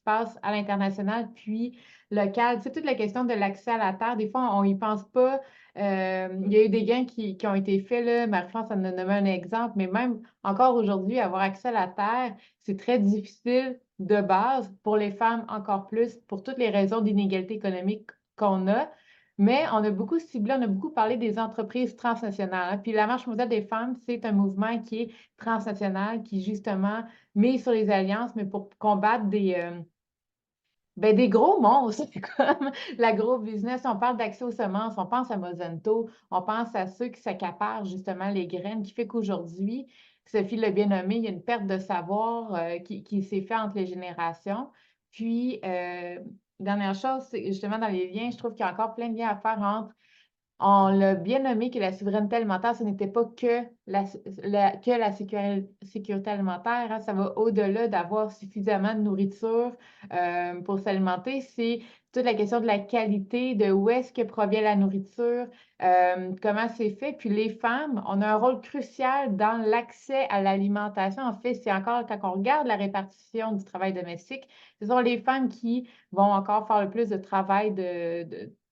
A: passent à l'international, puis local. C'est toute la question de l'accès à la terre. Des fois, on n'y pense pas. Il y a eu des gains qui ont été faits, là. Marie-France en a nommé un exemple, mais même encore aujourd'hui, avoir accès à la terre, c'est très difficile de base pour les femmes encore plus, pour toutes les raisons d'inégalité économique qu'on a. Mais on a beaucoup ciblé, on a beaucoup parlé des entreprises transnationales, hein. Puis la Marche mondiale des femmes, c'est un mouvement qui est transnational, qui justement mise sur les alliances, mais pour combattre des gros monstres, comme l'agro-business. On parle d'accès aux semences, on pense à Monsanto, on pense à ceux qui s'accaparent justement les graines, qui fait qu'aujourd'hui, Sophie l'a bien nommé, il y a une perte de savoir qui s'est faite entre les générations. Puis, dernière chose, c'est justement dans les liens, je trouve qu'il y a encore plein de liens à faire entre on l'a bien nommé que la souveraineté alimentaire, ce n'était pas que la sécurité alimentaire, hein. Ça va au-delà d'avoir suffisamment de nourriture pour s'alimenter. C'est toute la question de la qualité, de où est-ce que provient la nourriture, comment c'est fait. Puis les femmes, on a un rôle crucial dans l'accès à l'alimentation. En fait, c'est encore quand on regarde la répartition du travail domestique, ce sont les femmes qui vont encore faire le plus de travail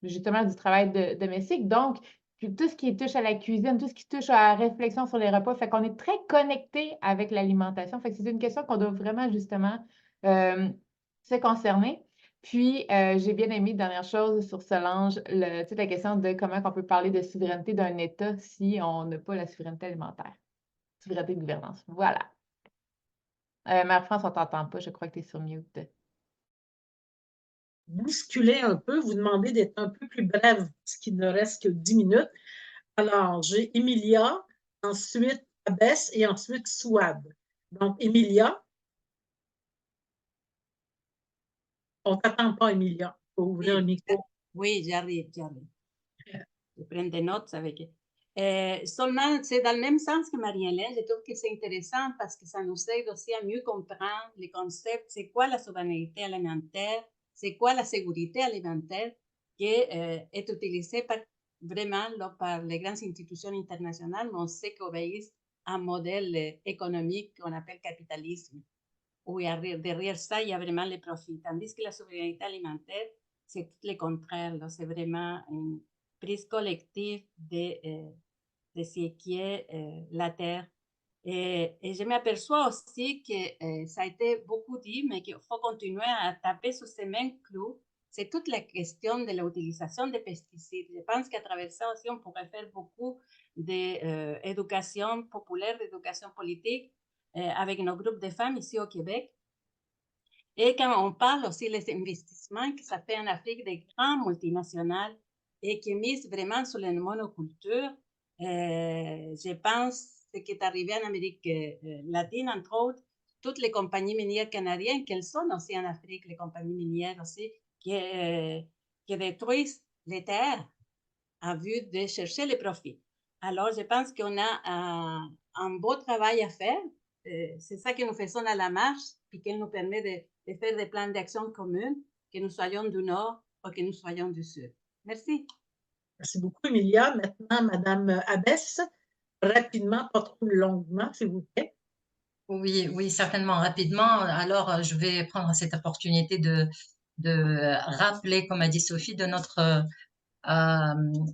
A: justement du travail domestique. Donc, tout ce qui touche à la cuisine, tout ce qui touche à la réflexion sur les repas, fait qu'on est très connecté avec l'alimentation. Fait que c'est une question qu'on doit vraiment justement se concerner. Puis, j'ai bien aimé, dernière chose sur Solange, toute la question de comment on peut parler de souveraineté d'un État si on n'a pas la souveraineté alimentaire. Souveraineté de gouvernance. Voilà. Marie-France, on ne t'entend pas. Je crois que tu es sur mute.
B: Bousculer un peu, vous demandez d'être un peu plus brève, parce qu'il ne reste que 10 minutes. Alors, j'ai Emilia, ensuite Abbès et ensuite Souad. Donc, Emilia. On ne t'attend pas, Emilia. Il faut ouvrir le micro.
I: Oui, j'arrive. Je prends des notes avec. Seulement, c'est dans le même sens que Marie-Hélène. Je trouve que c'est intéressant parce que ça nous aide aussi à mieux comprendre les concepts. C'est quoi la souveraineté alimentaire? C'est quoi la sécurité alimentaire qui est utilisée vraiment par les grandes institutions internationales, mais on sait qu'obéissent à un modèle économique qu'on appelle capitalisme, où derrière ça, il y a vraiment les profits. Tandis que la souveraineté alimentaire, c'est tout le contraire. C'est vraiment une prise collective de ce qui est la terre. Et je m'aperçois aussi que ça a été beaucoup dit, mais qu'il faut continuer à taper sur ces mêmes clous. C'est toute la question de l'utilisation des pesticides. Je pense qu'à travers ça aussi, on pourrait faire beaucoup d'éducation populaire, d'éducation politique avec nos groupes de femmes ici au Québec. Et quand on parle aussi des investissements que ça fait en Afrique des grandes multinationales et qui misent vraiment sur les monocultures, je pense ce qui est arrivé en Amérique latine, entre autres, toutes les compagnies minières canadiennes, qu'elles sont aussi en Afrique, les compagnies minières aussi, qui détruisent les terres à vue de chercher les profits. Alors, je pense qu'on a un beau travail à faire. C'est ça que nous faisons à la marche, puis qui nous permet de faire des plans d'action communs, que nous soyons du Nord ou que nous soyons du Sud. Merci.
B: Merci beaucoup, Emilia. Maintenant, Madame Abbès, rapidement, pas trop longuement, s'il vous plaît.
H: Oui, certainement, rapidement. Alors, je vais prendre cette opportunité de rappeler, comme a dit Sophie, de notre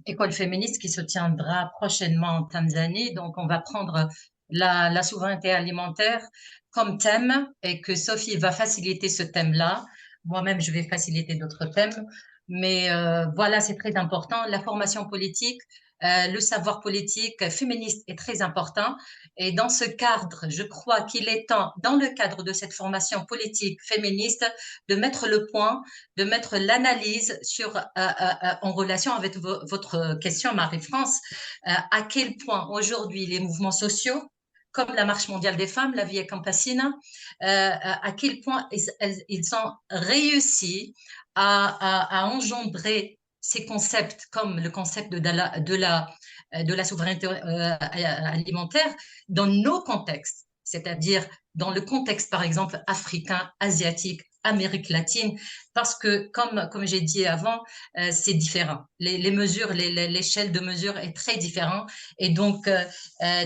H: école féministe qui se tiendra prochainement en Tanzanie. Donc, on va prendre la souveraineté alimentaire comme thème et que Sophie va faciliter ce thème-là. Moi-même, je vais faciliter d'autres thèmes. Mais voilà, c'est très important. La formation politique, le savoir politique féministe est très important. Et dans ce cadre, je crois qu'il est temps, dans le cadre de cette formation politique féministe, de mettre le point, de mettre l'analyse sur, en relation avec votre question, Marie-France, à quel point aujourd'hui les mouvements sociaux, comme la Marche mondiale des femmes, la Via Campesina, à quel point ils ont réussi à engendrer ces concepts comme le concept de la souveraineté alimentaire dans nos contextes, c'est-à-dire dans le contexte, par exemple, africain, asiatique, Amérique latine, parce que, comme j'ai dit avant, c'est différent. Les mesures, l'échelle de mesure est très différente. Et donc,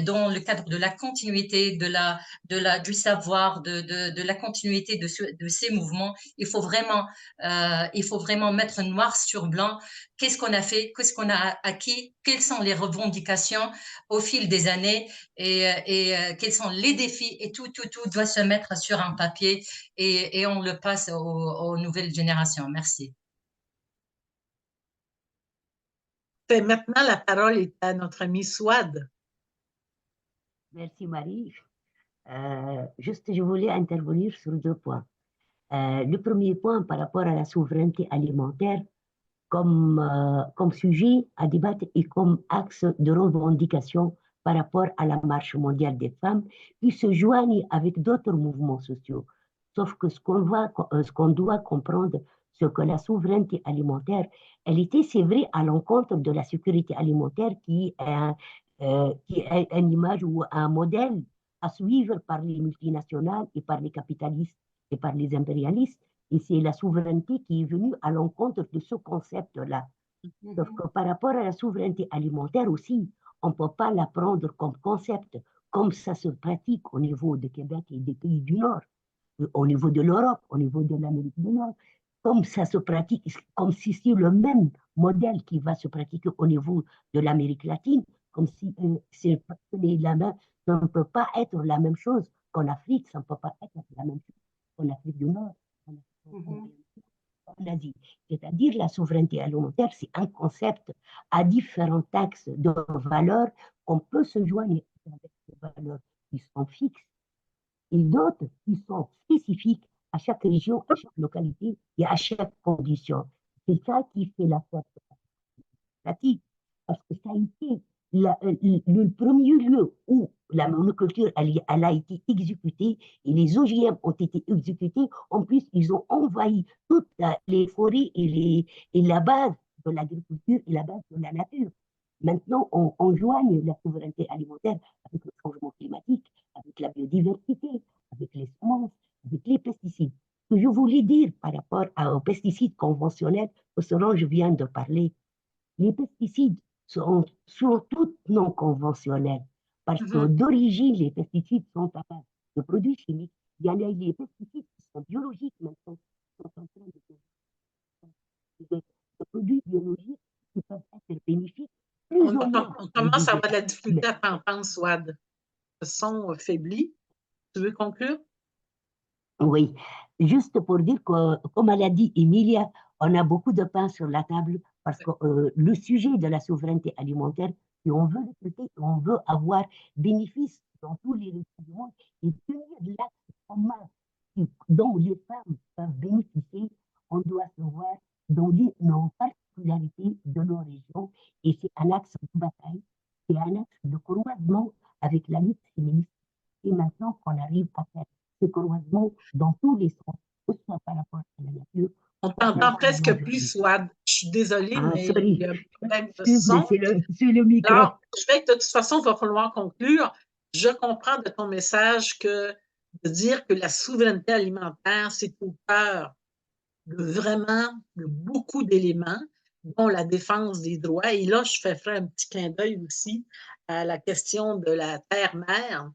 H: dans le cadre de la continuité du savoir, de la continuité de ces mouvements, il faut vraiment mettre noir sur blanc qu'est-ce qu'on a fait, qu'est-ce qu'on a acquis, quelles sont les revendications au fil des années et quels sont les défis, et tout doit se mettre sur un papier et on le passe aux nouvelles générations. Merci.
B: Parfait. Maintenant, la parole est à notre ami Souad.
J: Merci Marie. Juste, je voulais intervenir sur 2 points. Le premier point par rapport à la souveraineté alimentaire comme sujet à débattre et comme axe de revendication par rapport à la marche mondiale des femmes qui se joignent avec d'autres mouvements sociaux. Sauf que ce qu'on doit comprendre, c'est que la souveraineté alimentaire, elle était, c'est vrai, à l'encontre de la sécurité alimentaire qui est une image ou un modèle à suivre par les multinationales et par les capitalistes et par les impérialistes. Et c'est la souveraineté qui est venue à l'encontre de ce concept-là. Sauf que par rapport à la souveraineté alimentaire aussi, on ne peut pas la prendre comme concept, comme ça se pratique au niveau de Québec et des pays du Nord, au niveau de l'Europe, au niveau de l'Amérique du Nord, comme ça se pratique, comme si c'est le même modèle qui va se pratiquer au niveau de l'Amérique latine, comme si ça ne peut pas être la même chose qu'en Afrique, ça ne peut pas être la même chose qu'en Afrique du Nord, en Asie. C'est-à-dire la souveraineté alimentaire, c'est un concept à différents axes de valeurs qu'on peut se joindre avec des valeurs qui sont fixes et d'autres qui sont spécifiques à chaque région, à chaque localité et à chaque condition. C'est ça qui fait la force pratique, parce que ça a été le premier lieu où la monoculture elle a été exécutée et les OGM ont été exécutés. En plus, ils ont envahi toutes les forêts et la base de l'agriculture et la base de la nature. Maintenant, on joigne la souveraineté alimentaire avec le changement climatique, avec la biodiversité, avec les semences, avec les pesticides. Ce que je voulais dire par rapport aux pesticides conventionnels, ce dont je viens de parler, les pesticides sont surtout non conventionnels parce que d'origine, les pesticides sont à base de produits chimiques. Il y a les pesticides qui sont biologiques maintenant, qui sont en train de produits biologiques qui peuvent être bénéfiques.
B: On commence à avoir de la difficulté à t'entendre, Souad. Le son faiblit. Tu veux conclure?
J: Oui, juste pour dire que, comme elle a dit Emilia, on a beaucoup de pain sur la table parce que le sujet de la souveraineté alimentaire, si on veut l'écouter, on veut avoir bénéfice dans tous les régions du monde et tenir l'axe commun dont les femmes peuvent bénéficier, on doit se voir dans nos particularités de nos régions et c'est un axe de bataille, c'est un axe de croisement avec la lutte féministe. Et maintenant qu'on arrive à faire ce croisement dans tous les sens, aussi par rapport à la nature.
B: On t'entend presque plus, Souad. Je suis désolée, mais il y a un problème de son.
J: C'est le micro.
B: Alors, de toute façon, il va falloir conclure. Je comprends de ton message que de dire que la souveraineté alimentaire, c'est au cœur de beaucoup d'éléments, dont la défense des droits. Et là, je ferai un petit clin d'œil aussi à la question de la terre-mère,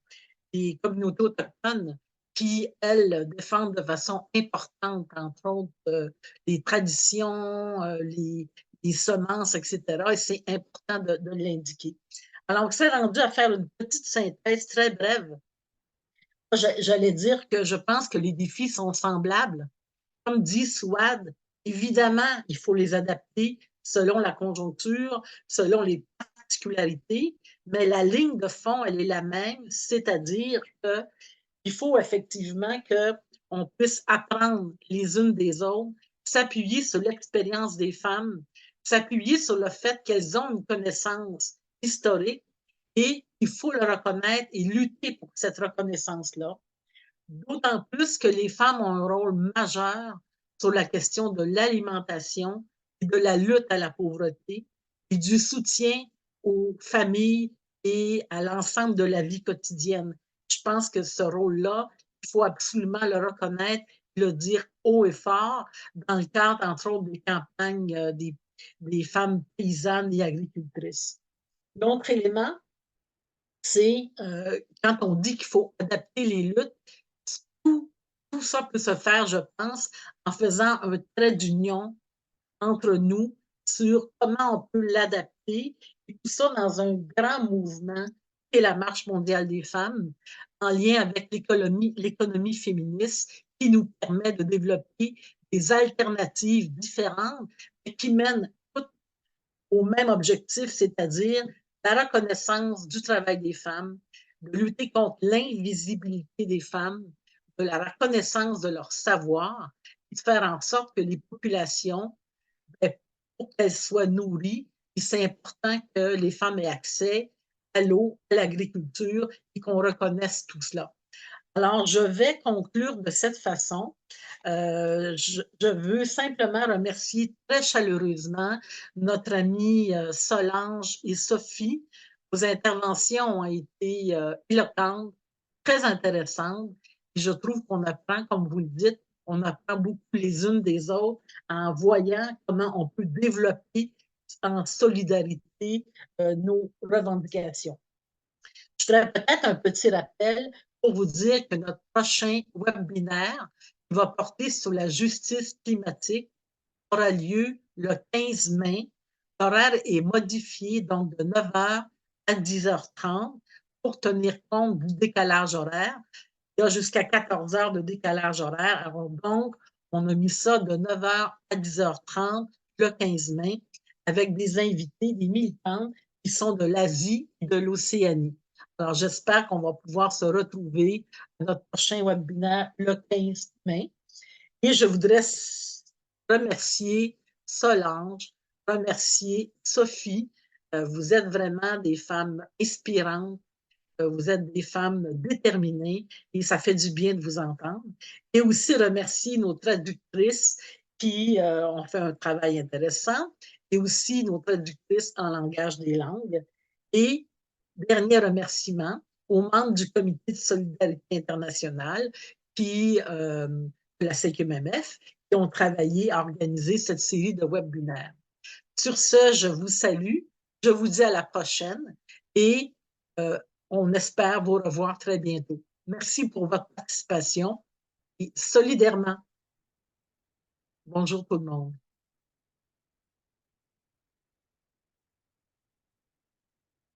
B: des communautés autochtones qui, elles, défendent de façon importante, entre autres, les traditions, les semences, etc. Et c'est important de l'indiquer. Alors, on s'est rendu à faire une petite synthèse très brève. J'allais dire que je pense que les défis sont semblables. Comme dit Souad, évidemment, il faut les adapter selon la conjoncture, selon les particularités, mais la ligne de fond, elle est la même, c'est-à-dire qu'il faut effectivement qu'on puisse apprendre les unes des autres, s'appuyer sur l'expérience des femmes, s'appuyer sur le fait qu'elles ont une connaissance historique et il faut le reconnaître et lutter pour cette reconnaissance-là. D'autant plus que les femmes ont un rôle majeur sur la question de l'alimentation et de la lutte à la pauvreté et du soutien aux familles et à l'ensemble de la vie quotidienne. Je pense que ce rôle-là, il faut absolument le reconnaître et le dire haut et fort dans le cadre, entre autres, des campagnes des femmes paysannes et agricultrices. L'autre élément, c'est quand on dit qu'il faut adapter les luttes, tout ça peut se faire, je pense, en faisant un trait d'union entre nous sur comment on peut l'adapter, et tout ça dans un grand mouvement qui est la Marche mondiale des femmes, en lien avec l'économie féministe, qui nous permet de développer des alternatives différentes et qui mènent au même objectif, c'est-à-dire la reconnaissance du travail des femmes, de lutter contre l'invisibilité des femmes, de la reconnaissance de leur savoir, et de faire en sorte que les populations, pour qu'elles soient nourries, c'est important que les femmes aient accès à l'eau, à l'agriculture et qu'on reconnaisse tout cela. Alors, je vais conclure de cette façon. Je veux simplement remercier très chaleureusement notre amie Solange et Sophie. Vos interventions ont été éloquentes, très intéressantes. Et je trouve qu'on apprend, comme vous le dites, on apprend beaucoup les unes des autres en voyant comment on peut développer en solidarité nos revendications. Je ferai peut-être un petit rappel pour vous dire que notre prochain webinaire qui va porter sur la justice climatique aura lieu le 15 mai. L'horaire est modifié donc de 9h à 10h30 pour tenir compte du décalage horaire. Il y a jusqu'à 14h de décalage horaire. Alors donc, on a mis ça de 9h à 10h30 le 15 mai avec des invités, des militantes qui sont de l'Asie et de l'Océanie. Alors, j'espère qu'on va pouvoir se retrouver à notre prochain webinaire le 15 mai. Et je voudrais remercier Solange, remercier Sophie. Vous êtes vraiment des femmes inspirantes. Vous êtes des femmes déterminées et ça fait du bien de vous entendre. Et aussi remercier nos traductrices qui ont fait un travail intéressant et aussi nos traductrices en langage des langues. Et dernier remerciement aux membres du Comité de solidarité internationale de la CQMMF qui ont travaillé à organiser cette série de webinaires. Sur ce, je vous salue, je vous dis à la prochaine et on espère vous revoir très bientôt. Merci pour votre participation et solidairement. Bonjour tout le monde.